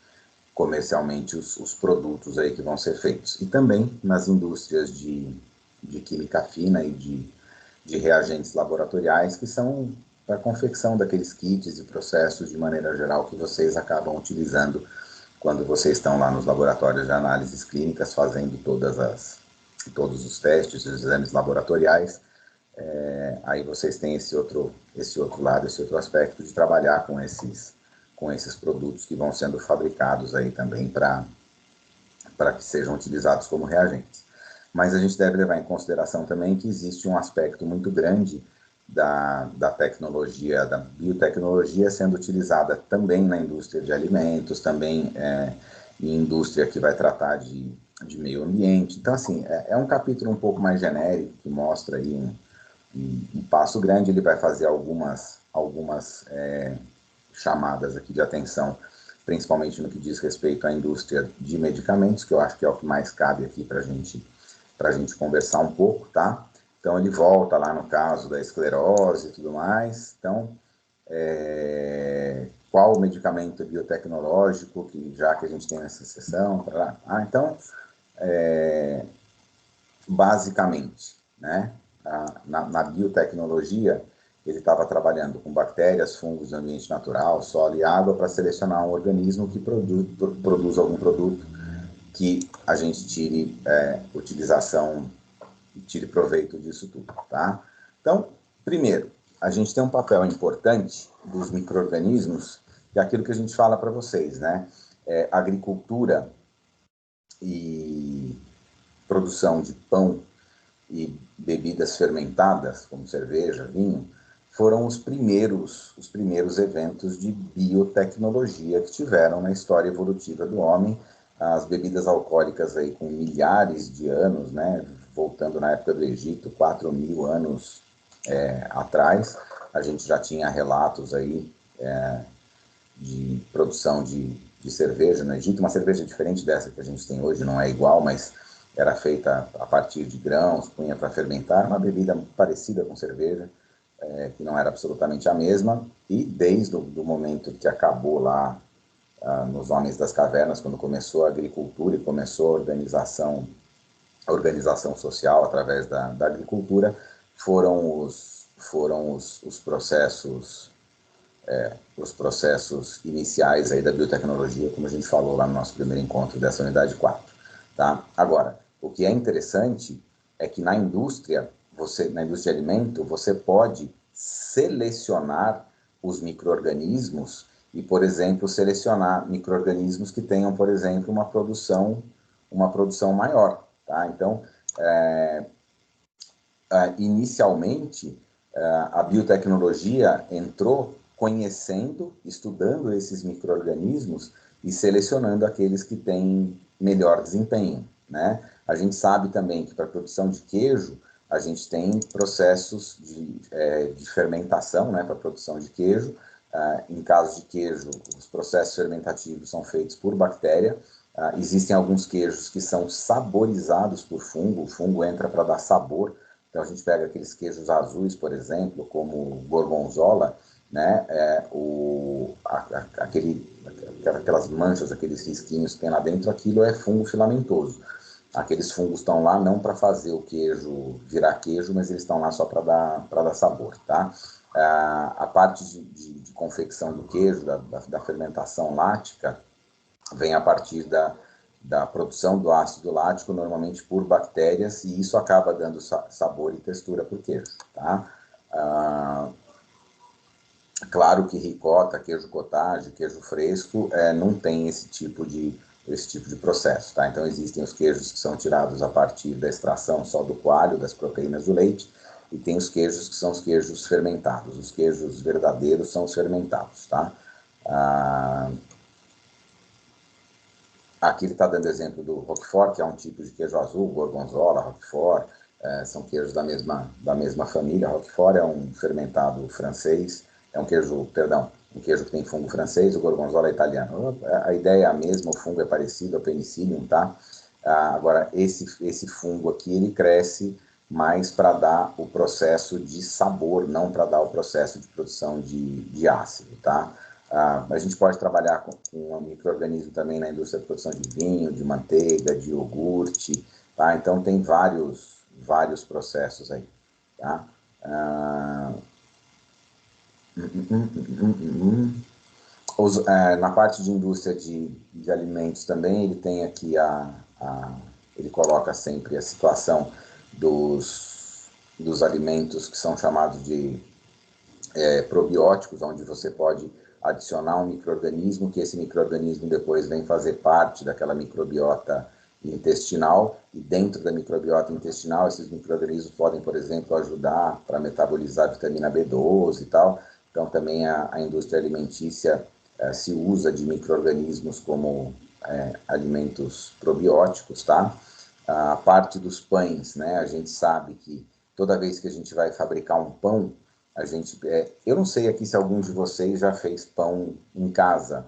os produtos aí que vão ser feitos. E também nas indústrias de química fina e de reagentes laboratoriais, que são para a confecção daqueles kits e processos de maneira geral que vocês acabam utilizando quando vocês estão lá nos laboratórios de análises clínicas fazendo todos os testes, os exames laboratoriais. Aí vocês têm esse outro lado, esse outro aspecto de trabalhar com esses produtos que vão sendo fabricados aí também para que sejam utilizados como reagentes. Mas a gente deve levar em consideração também que existe um aspecto muito grande da tecnologia, da biotecnologia sendo utilizada também na indústria de alimentos, também em indústria que vai tratar de meio ambiente. Então, assim, é um capítulo um pouco mais genérico, que mostra aí um passo grande. Ele vai fazer algumas chamadas aqui de atenção, principalmente no que diz respeito à indústria de medicamentos, que eu acho que é o que mais cabe aqui para a gente conversar um pouco, tá? Então, ele volta lá no caso da esclerose e tudo mais. Então, qual o medicamento biotecnológico, já que a gente tem nessa sessão? Então, basicamente, né, na biotecnologia, ele estava trabalhando com bactérias, fungos, ambiente natural, solo e água para selecionar um organismo que produz algum produto que a gente tire tire proveito disso tudo, tá? Então, primeiro, a gente tem um papel importante dos micro-organismos, que é aquilo que a gente fala para vocês, né? Agricultura e produção de pão e bebidas fermentadas, como cerveja, vinho, foram os primeiros eventos de biotecnologia que tiveram na história evolutiva do homem. As bebidas alcoólicas aí com milhares de anos, né, voltando na época do Egito, 4.000 anos atrás, a gente já tinha relatos aí de produção de cerveja no Egito, uma cerveja diferente dessa que a gente tem hoje, não é igual, mas era feita a partir de grãos, punha para fermentar, uma bebida parecida com cerveja, que não era absolutamente a mesma, e desde o momento que acabou lá nos Homens das Cavernas, quando começou a agricultura e começou a organização social através da agricultura, foram os processos iniciais aí da biotecnologia, como a gente falou lá no nosso primeiro encontro dessa unidade 4. Tá? Agora, o que é interessante é que na indústria de alimento, você pode selecionar os micro-organismos e, por exemplo, selecionar micro-organismos que tenham, por exemplo, uma produção maior. Tá? Então, inicialmente, a biotecnologia entrou conhecendo, estudando esses micro-organismos e selecionando aqueles que têm melhor desempenho, né? A gente sabe também que para a produção de queijo, a gente tem processos de fermentação, né, para a produção de queijo. Em caso de queijo, os processos fermentativos são feitos por bactéria. Existem alguns queijos que são saborizados por fungo, o fungo entra para dar sabor. Então, a gente pega aqueles queijos azuis, por exemplo, como o gorgonzola, né? Aquelas manchas, aqueles risquinhos que tem lá dentro, aquilo é fungo filamentoso. Aqueles fungos estão lá não para fazer o queijo virar queijo, mas eles estão lá só para dar sabor, tá? A parte de confecção do queijo, da fermentação láctica, vem a partir da produção do ácido lático, normalmente por bactérias, e isso acaba dando sabor e textura para o queijo, tá? Claro que ricota, queijo cottage, queijo fresco, não tem esse tipo de processo, tá? Então, existem os queijos que são tirados a partir da extração só do coalho, das proteínas do leite, e tem os queijos que são os queijos fermentados. Os queijos verdadeiros são os fermentados, tá? Aqui ele está dando exemplo do Roquefort, que é um tipo de queijo azul, Gorgonzola, Roquefort, são queijos da mesma família. Roquefort é um fermentado francês, é um queijo que tem fungo francês, o Gorgonzola é italiano. A ideia é a mesma, o fungo é parecido, é o Penicillium, tá? Agora, esse fungo aqui, ele cresce mais para dar o processo de sabor, não para dar o processo de produção de ácido, tá? A gente pode trabalhar com um micro-organismo também na indústria de produção de vinho, de manteiga, de iogurte, tá? Então, tem vários processos aí, tá? Na parte de indústria de alimentos também, ele tem aqui ele coloca sempre a situação dos alimentos que são chamados de probióticos, onde você pode adicionar um micro-organismo, que esse micro-organismo depois vem fazer parte daquela microbiota intestinal, e dentro da microbiota intestinal, esses micro-organismos podem, por exemplo, ajudar para metabolizar a vitamina B12 e tal. Então, também a indústria alimentícia se usa de micro-organismos como alimentos probióticos, tá? A parte dos pães, né? A gente sabe que toda vez que a gente vai fabricar um pão, eu não sei aqui se algum de vocês já fez pão em casa,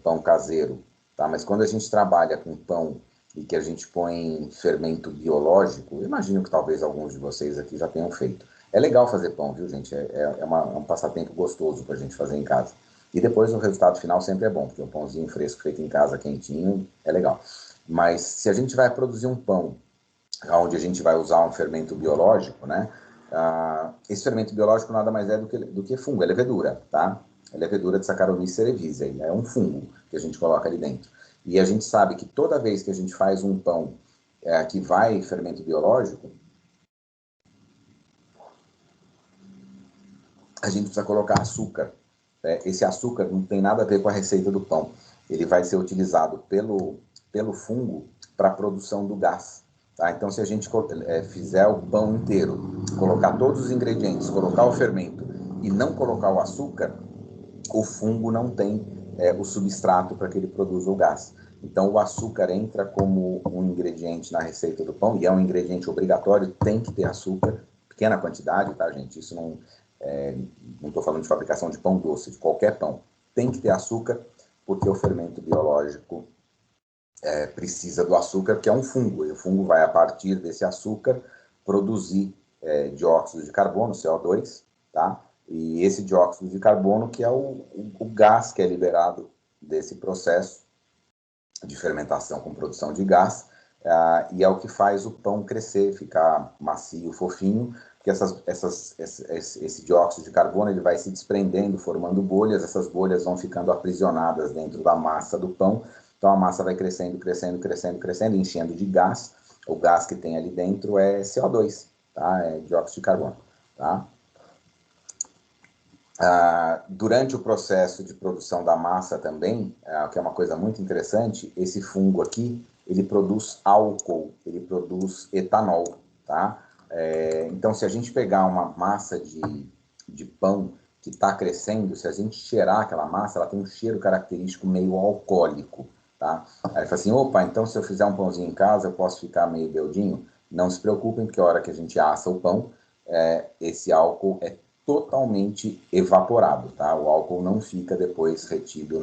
pão caseiro, tá? Mas quando a gente trabalha com pão e que a gente põe fermento biológico, eu imagino que talvez alguns de vocês aqui já tenham feito. É legal fazer pão, viu, gente? É um passatempo gostoso para a gente fazer em casa. E depois o resultado final sempre é bom, porque um pãozinho fresco feito em casa, quentinho, é legal. Mas se a gente vai produzir um pão onde a gente vai usar um fermento biológico, né? Esse fermento biológico nada mais é do que fungo, é levedura, tá? É levedura de Saccharomyces cerevisiae, é um fungo que a gente coloca ali dentro. E a gente sabe que toda vez que a gente faz um pão que vai fermento biológico, a gente precisa colocar açúcar. Esse açúcar não tem nada a ver com a receita do pão. Ele vai ser utilizado pelo fungo para a produção do gás. Tá? Então, se a gente fizer o pão inteiro, colocar todos os ingredientes, colocar o fermento e não colocar o açúcar, o fungo não tem o substrato para que ele produza o gás. Então, o açúcar entra como um ingrediente na receita do pão, e é um ingrediente obrigatório, tem que ter açúcar, pequena quantidade, tá, gente? Isso não estou falando de fabricação de pão doce, de qualquer pão. Tem que ter açúcar, porque o fermento biológico precisa do açúcar, que é um fungo, e o fungo vai, a partir desse açúcar, produzir dióxido de carbono, CO2, tá? E esse dióxido de carbono que é o gás que é liberado desse processo de fermentação com produção de gás, e é o que faz o pão crescer, ficar macio, fofinho, porque esse dióxido de carbono ele vai se desprendendo, formando bolhas, essas bolhas vão ficando aprisionadas dentro da massa do pão, então a massa vai crescendo, crescendo, crescendo, crescendo, enchendo de gás. O gás que tem ali dentro é CO2, tá? É dióxido de carbono, tá? Durante o processo de produção da massa também, que é uma coisa muito interessante, esse fungo aqui, ele produz álcool, ele produz etanol, tá? Então, se a gente pegar uma massa de pão que está crescendo, se a gente cheirar aquela massa, ela tem um cheiro característico meio alcoólico, tá? Aí fala assim, opa, então se eu fizer um pãozinho em casa, eu posso ficar meio beldinho? Não se preocupem, porque a hora que a gente assa o pão, esse álcool é totalmente evaporado, tá? O álcool não fica depois retido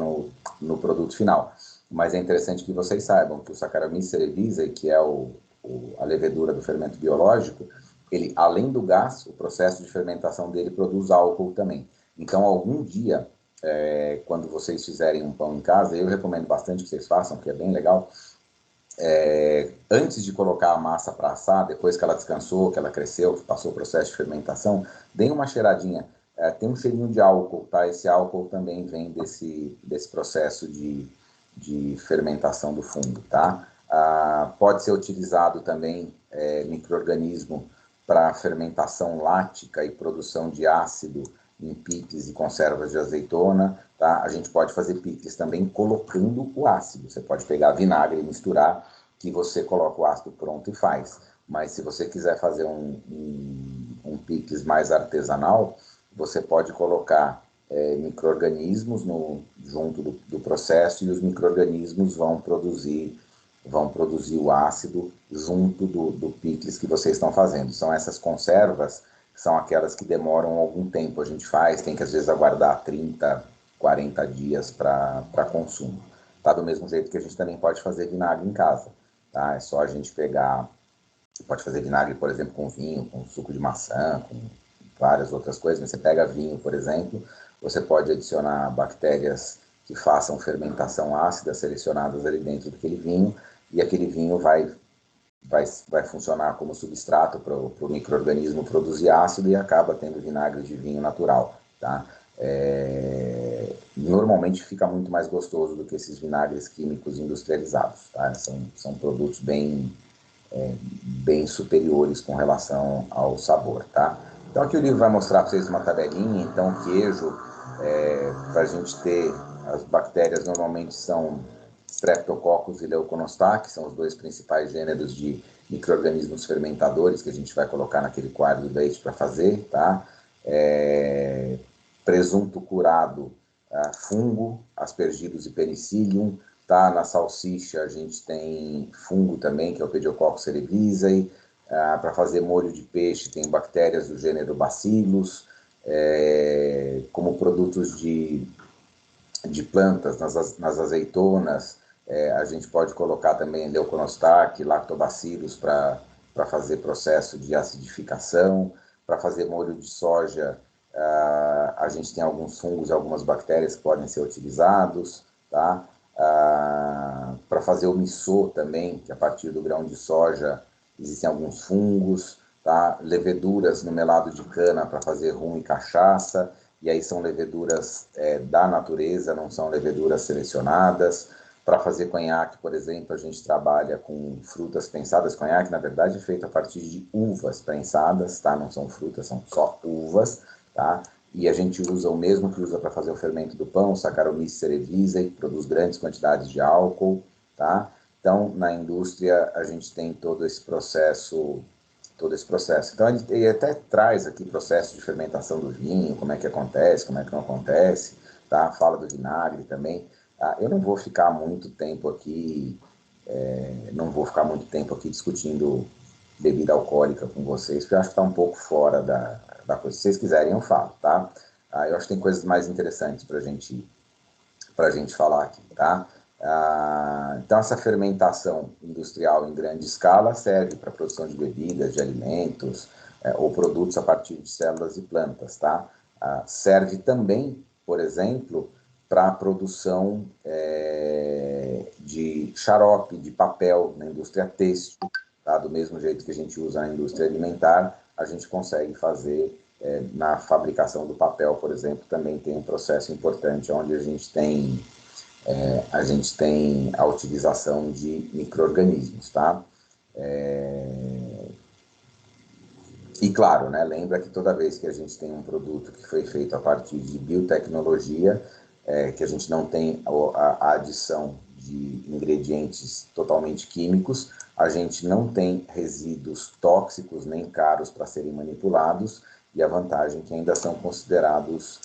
no produto final. Mas é interessante que vocês saibam que o Saccharomyces cerevisiae, que é a levedura do fermento biológico, ele, além do gás, o processo de fermentação dele produz álcool também. Então, algum dia, quando vocês fizerem um pão em casa, eu recomendo bastante que vocês façam, que é bem legal, antes de colocar a massa para assar, depois que ela descansou, que ela cresceu, que passou o processo de fermentação, deem uma cheiradinha. Tem um cheirinho de álcool, tá? Esse álcool também vem desse processo de de fermentação do fungo, tá? Pode ser utilizado também micro-organismo para fermentação lática e produção de ácido em picles e conservas de azeitona, tá? A gente pode fazer picles também colocando o ácido. Você pode pegar vinagre e misturar, que você coloca o ácido pronto e faz. Mas se você quiser fazer um picles mais artesanal, você pode colocar micro-organismos junto do processo, e os micro-organismos vão produzir o ácido junto do picles que vocês estão fazendo. São essas conservas, que são aquelas que demoram algum tempo. A gente faz, tem que às vezes aguardar 30, 40 dias para consumo. Tá? Do mesmo jeito que a gente também pode fazer vinagre em casa. Tá? É só a gente pegar, você pode fazer vinagre, por exemplo, com vinho, com suco de maçã, com várias outras coisas, mas você pega vinho, por exemplo, você pode adicionar bactérias que façam fermentação ácida selecionadas ali dentro daquele vinho, e aquele vinho vai funcionar como substrato para o micro-organismo produzir ácido e acaba tendo vinagre de vinho natural, tá? Normalmente fica muito mais gostoso do que esses vinagres químicos industrializados, tá? São produtos bem superiores com relação ao sabor, tá? Então aqui o livro vai mostrar para vocês uma tabelinha. Então o queijo, para a gente ter, as bactérias normalmente são Streptococcus e Leuconostax, que são os dois principais gêneros de micro-organismos fermentadores que a gente vai colocar naquele quadro do leite para fazer, tá? Presunto curado, fungo, Aspergillus e Penicillium, tá? Na salsicha a gente tem fungo também, que é o Pediococcus cerevisiae. Para fazer molho de peixe tem bactérias do gênero Bacillus. Como produtos de plantas, nas azeitonas, a gente pode colocar também Leuconostac, Lactobacillus para fazer processo de acidificação. Para fazer molho de soja, a gente tem alguns fungos e algumas bactérias que podem ser utilizados, tá? Para fazer o miso também, que a partir do grão de soja existem alguns fungos, tá? Leveduras no melado de cana para fazer rum e cachaça, e aí são leveduras da natureza, não são leveduras selecionadas. Para fazer conhaque, por exemplo, a gente trabalha com frutas prensadas. Conhaque, na verdade, é feito a partir de uvas prensadas, tá? Não são frutas, são só uvas, tá? E a gente usa o mesmo que usa para fazer o fermento do pão, Saccharomyces cerevisiae, que produz grandes quantidades de álcool, tá? Então, na indústria, a gente tem todo esse processo. Então, ele até traz aqui processo de fermentação do vinho, como é que acontece, como é que não acontece, tá? Fala do vinagre também. Eu não vou ficar muito tempo aqui, discutindo bebida alcoólica com vocês, porque eu acho que está um pouco fora da coisa. Se vocês quiserem, eu falo, tá? Eu acho que tem coisas mais interessantes para a gente falar aqui, tá? Então, essa fermentação industrial em grande escala serve para a produção de bebidas, de alimentos, ou produtos a partir de células e plantas, tá? Serve também, por exemplo, para a produção de xarope, de papel na indústria têxtil, tá? Do mesmo jeito que a gente usa na indústria alimentar, a gente consegue fazer na fabricação do papel, por exemplo, também tem um processo importante onde a gente tem a utilização de micro-organismos, tá? E claro, né, lembra que toda vez que a gente tem um produto que foi feito a partir de biotecnologia, que a gente não tem a adição de ingredientes totalmente químicos, a gente não tem resíduos tóxicos nem caros para serem manipulados, e a vantagem é que ainda são considerados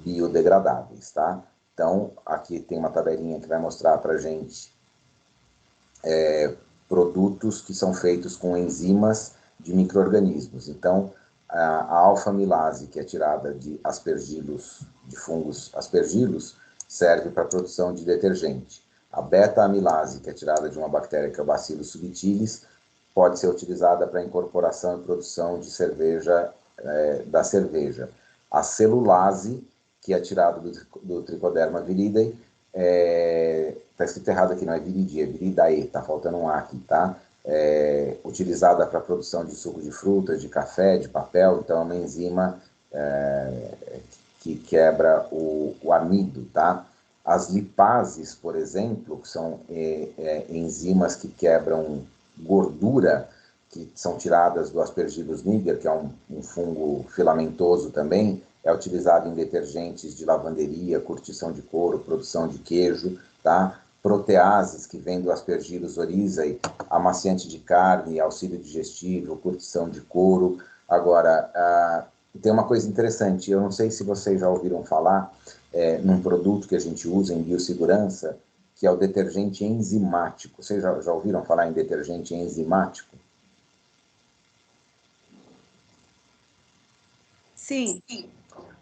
biodegradáveis, tá? Então, aqui tem uma tabelinha que vai mostrar para a gente produtos que são feitos com enzimas de micro-organismos. Então, a alfa-amilase, que é tirada de aspergillus, de fungos aspergillus, serve para a produção de detergente. A beta-amilase, que é tirada de uma bactéria que é o Bacillus subtilis, pode ser utilizada para a incorporação e produção de cerveja, da cerveja. A celulase, que é tirada do Trichoderma viridae, está escrito errado aqui, não é viridae, é viridae, está faltando um A aqui, tá? Utilizada para a produção de suco de frutas, de café, de papel. Então é uma enzima que quebra o amido, tá? As lipases, por exemplo, que são enzimas que quebram gordura, que são tiradas do Aspergillus niger, que é um fungo filamentoso também, é utilizado em detergentes de lavanderia, curtição de couro, produção de queijo, tá? Proteases, que vêm do Aspergillus oryzae, amaciante de carne, auxílio digestivo, curtição de couro. Agora, tem uma coisa interessante, eu não sei se vocês já ouviram falar num produto que a gente usa em biossegurança, que é o detergente enzimático. Vocês já ouviram falar em detergente enzimático? Sim.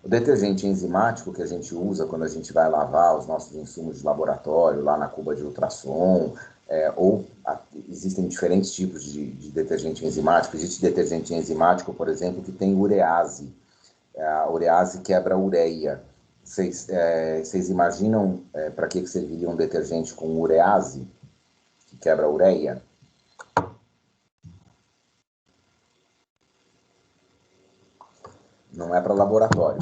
O detergente enzimático que a gente usa quando a gente vai lavar os nossos insumos de laboratório, lá na cuba de ultrassom, existem diferentes tipos de detergente enzimático. Existe detergente enzimático, por exemplo, que tem urease. A urease quebra a ureia. Vocês imaginam para que serviria um detergente com urease, que quebra a ureia? Não é para laboratório.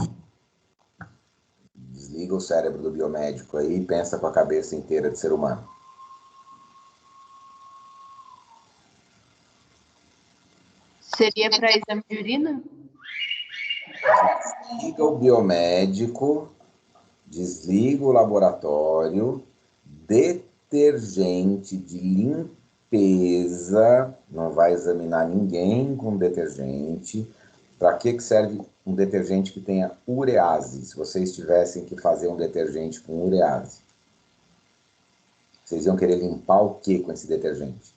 Desliga o cérebro do biomédico aí e pensa com a cabeça inteira de ser humano. Seria para exame de urina? Desliga o biomédico, desliga o laboratório, detergente de limpeza, não vai examinar ninguém com detergente. Para que serve um detergente que tenha urease? Se vocês tivessem que fazer um detergente com urease, vocês iam querer limpar o que com esse detergente?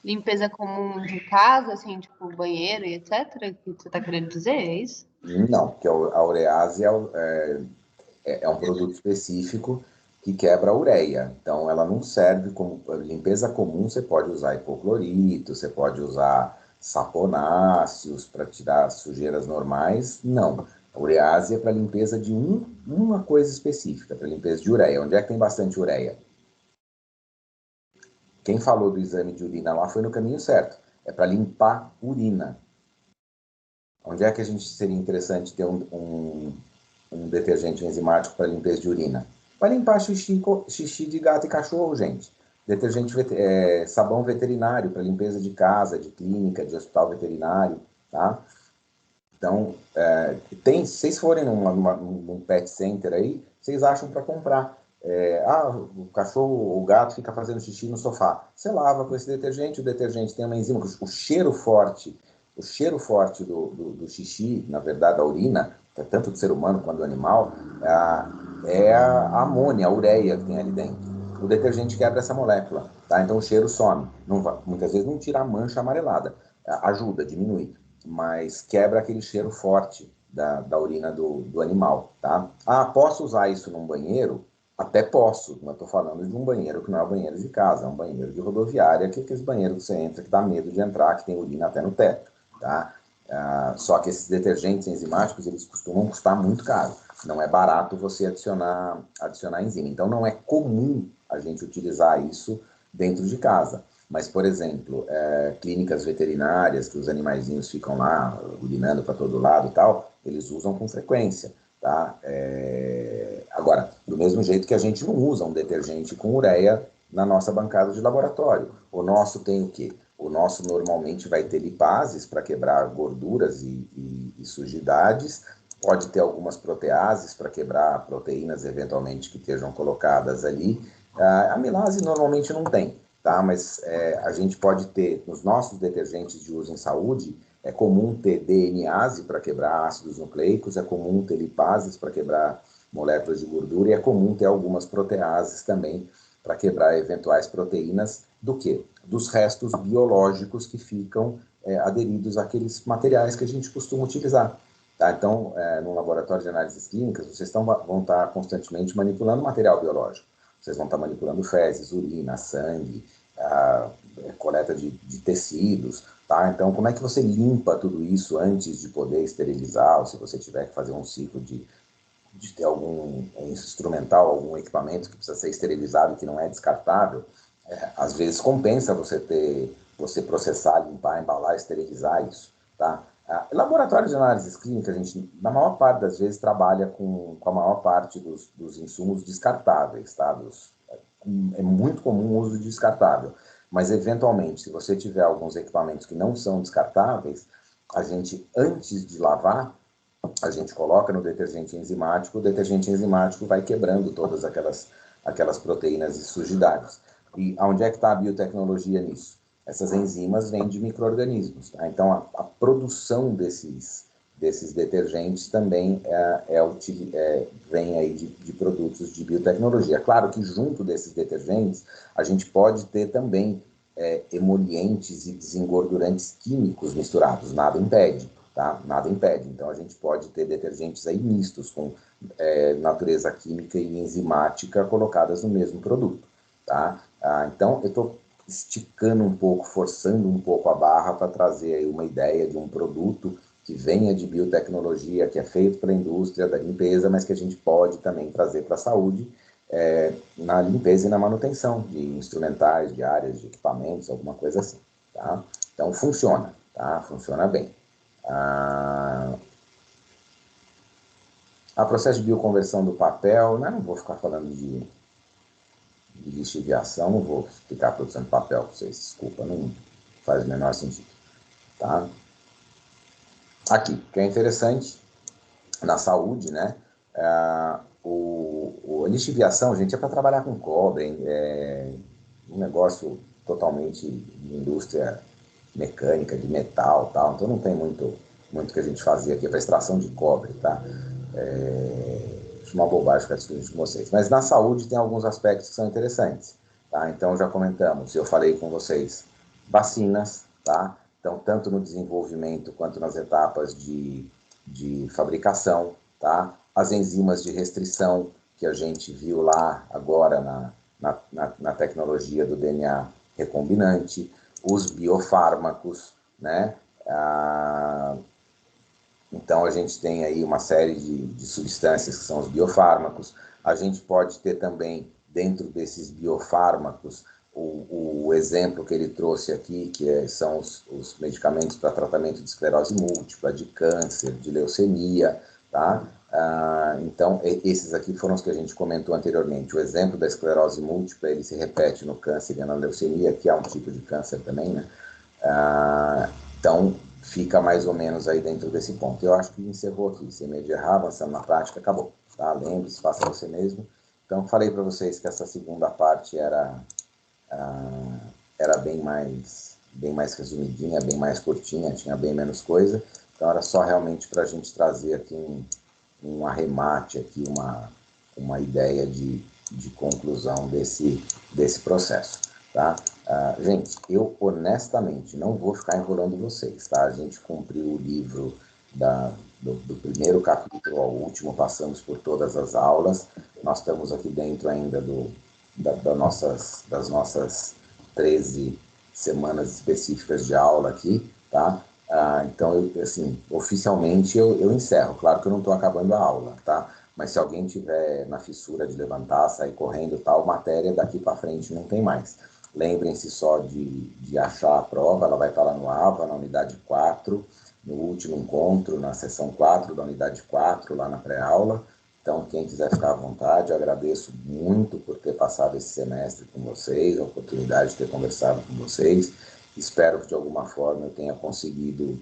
Limpeza comum de casa, assim, tipo banheiro e etc? Que você está querendo dizer, é isso? Não, porque a urease é um produto específico que quebra a ureia. Então, ela não serve como limpeza comum. Você pode usar hipoclorito, você pode usar saponáceos para tirar sujeiras normais. Não. A urease é para limpeza de uma coisa específica, para limpeza de ureia. Onde é que tem bastante ureia? Quem falou do exame de urina lá foi no caminho certo. É para limpar urina. Onde é que a gente seria interessante ter um detergente enzimático para limpeza de urina? Para limpar xixi de gato e cachorro, gente. Detergente, sabão veterinário para limpeza de casa, de clínica, de hospital veterinário, tá? Então, se vocês forem num pet center aí, vocês acham para comprar. O cachorro ou o gato fica fazendo xixi no sofá. Você lava com esse detergente, o detergente tem uma enzima, o cheiro forte do xixi, na verdade, da urina, que é tanto do ser humano quanto do animal, é a amônia, a ureia que tem ali dentro. O detergente quebra essa molécula, tá? Então o cheiro some. Muitas vezes não tira a mancha amarelada, ajuda, diminui, mas quebra aquele cheiro forte da urina do animal, tá? Posso usar isso num banheiro? Até posso, mas estou falando de um banheiro que não é um banheiro de casa, é um banheiro de rodoviária, que é aqueles banheiros que você entra, que dá medo de entrar, que tem urina até no teto, tá? Só que esses detergentes enzimáticos, eles costumam custar muito caro. Não é barato você adicionar enzima. Então, não é comum a gente utilizar isso dentro de casa. Mas, por exemplo, clínicas veterinárias, que os animaizinhos ficam lá urinando para todo lado e tal, eles usam com frequência, tá? Agora, do mesmo jeito que a gente não usa um detergente com ureia na nossa bancada de laboratório. O nosso tem o quê? O nosso normalmente vai ter lipases para quebrar gorduras e sujidades, pode ter algumas proteases para quebrar proteínas eventualmente que estejam colocadas ali. A amilase normalmente não tem, tá? Mas a gente pode ter, nos nossos detergentes de uso em saúde, é comum ter DNase para quebrar ácidos nucleicos, é comum ter lipases para quebrar moléculas de gordura e é comum ter algumas proteases também para quebrar eventuais proteínas do quê? Dos restos biológicos que ficam aderidos àqueles materiais que a gente costuma utilizar. Tá? Então, no laboratório de análises clínicas, vocês vão estar constantemente manipulando material biológico. Vocês vão estar manipulando fezes, urina, sangue, coleta de tecidos. Tá? Então, como é que você limpa tudo isso antes de poder esterilizar, ou se você tiver que fazer um ciclo de ter algum instrumental, algum equipamento que precisa ser esterilizado, que não é descartável, às vezes compensa você ter você processar, limpar, embalar, esterilizar isso, tá? Laboratório de análises clínicas, a gente, na maior parte das vezes, trabalha com a maior parte dos insumos descartáveis, tá? É muito comum o uso de descartável, mas, eventualmente, se você tiver alguns equipamentos que não são descartáveis, a gente, antes de lavar, a gente coloca no detergente enzimático, o detergente enzimático vai quebrando todas aquelas proteínas e sujidades. E onde é que está a biotecnologia nisso? Essas enzimas vêm de micro-organismos, tá? Então, a produção desses detergentes também vem aí de produtos de biotecnologia. Claro que junto desses detergentes, a gente pode ter também emolientes e desengordurantes químicos misturados, nada impede. Tá? Nada impede. Então, a gente pode ter detergentes aí mistos, com natureza química e enzimática colocadas no mesmo produto. Tá? Então, eu estou esticando um pouco, forçando um pouco a barra para trazer aí uma ideia de um produto que venha de biotecnologia, que é feito para a indústria da limpeza, mas que a gente pode também trazer para a saúde, na limpeza e na manutenção de instrumentais, de áreas, de equipamentos, alguma coisa assim. Tá? Então, funciona, tá? Funciona bem. Processo de bioconversão do papel, né? Não vou ficar falando de lixiviação, não vou explicar a produção de papel para vocês, desculpa, não faz o menor sentido. Tá? Aqui, que é interessante, na saúde, né? A lixiviação, gente, é para trabalhar com cobre, hein? É um negócio totalmente de indústria mecânica, de metal, tal, então não tem muito que a gente fazia aqui para extração de cobre, tá? Acho uma bobagem ficar discutindo com vocês. Mas na saúde tem alguns aspectos que são interessantes, tá? Então já comentamos, eu falei com vocês, vacinas, tá? Então, tanto no desenvolvimento quanto nas etapas de fabricação, tá? As enzimas de restrição que a gente viu lá agora na tecnologia do DNA recombinante, os biofármacos, né? Então, a gente tem aí uma série de substâncias que são os biofármacos. A gente pode ter também, dentro desses biofármacos, o exemplo que ele trouxe aqui, que são os medicamentos para tratamento de esclerose múltipla, de câncer, de leucemia, tá? Então, esses aqui foram os que a gente comentou anteriormente. O exemplo da esclerose múltipla, ele se repete no câncer e na leucemia, que é um tipo de câncer também, né? Então, fica mais ou menos aí dentro desse ponto. Eu acho que encerrou aqui, sem medo de errar, avançando na prática, acabou. Tá? Lembre-se, faça você mesmo. Então, falei para vocês que essa segunda parte era bem mais resumidinha, bem mais curtinha, tinha bem menos coisa. Então, era só realmente para a gente trazer aqui um arremate, aqui uma ideia de conclusão desse processo. Tá? Gente, eu honestamente não vou ficar enrolando vocês, tá? A gente cumpriu o livro do primeiro capítulo ao último, passamos por todas as aulas, nós estamos aqui dentro ainda das nossas 13 semanas específicas de aula aqui, tá? Então, assim, oficialmente eu encerro, claro que eu não estou acabando a aula, tá? Mas se alguém tiver na fissura de levantar, sair correndo, tal, matéria daqui para frente não tem mais. Lembrem-se só de achar a prova, ela vai estar lá no AVA, na unidade 4, no último encontro, na sessão 4 da unidade 4, lá na pré-aula. Então, quem quiser ficar à vontade, eu agradeço muito por ter passado esse semestre com vocês, a oportunidade de ter conversado com vocês. Espero que, de alguma forma, eu tenha conseguido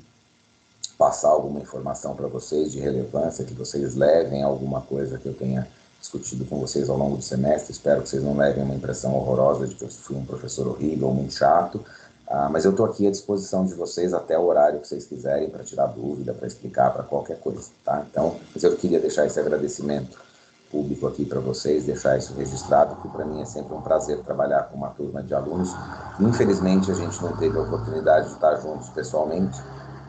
passar alguma informação para vocês de relevância, que vocês levem alguma coisa que eu tenha discutido com vocês ao longo do semestre. Espero que vocês não levem uma impressão horrorosa de que eu fui um professor horrível, muito chato, mas eu estou aqui à disposição de vocês até o horário que vocês quiserem para tirar dúvida, para explicar, para qualquer coisa, tá? Então, mas eu queria deixar esse agradecimento público aqui para vocês, deixar isso registrado, que para mim é sempre um prazer trabalhar com uma turma de alunos. Infelizmente, a gente não teve a oportunidade de estar juntos pessoalmente,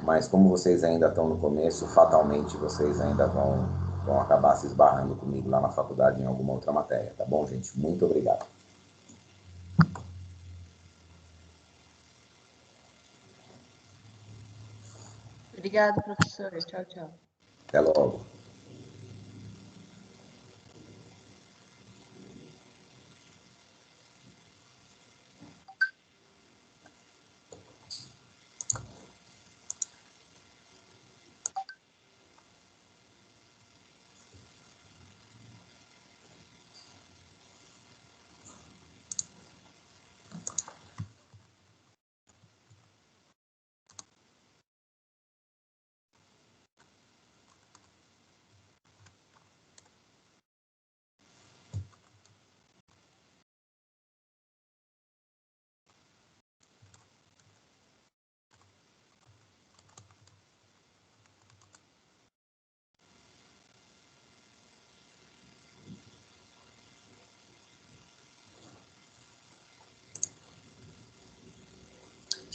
mas como vocês ainda estão no começo, fatalmente vocês ainda vão acabar se esbarrando comigo lá na faculdade em alguma outra matéria, tá bom, gente? Muito obrigado. Obrigada, professor. Tchau, tchau. Até logo.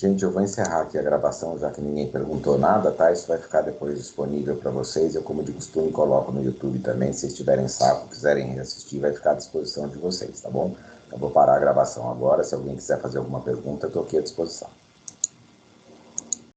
Gente, eu vou encerrar aqui a gravação, já que ninguém perguntou nada, tá? Isso vai ficar depois disponível para vocês. Eu, como de costume, coloco no YouTube também. Se vocês tiverem saco, quiserem assistir, vai ficar à disposição de vocês, tá bom? Eu vou parar a gravação agora. Se alguém quiser fazer alguma pergunta, eu estou aqui à disposição.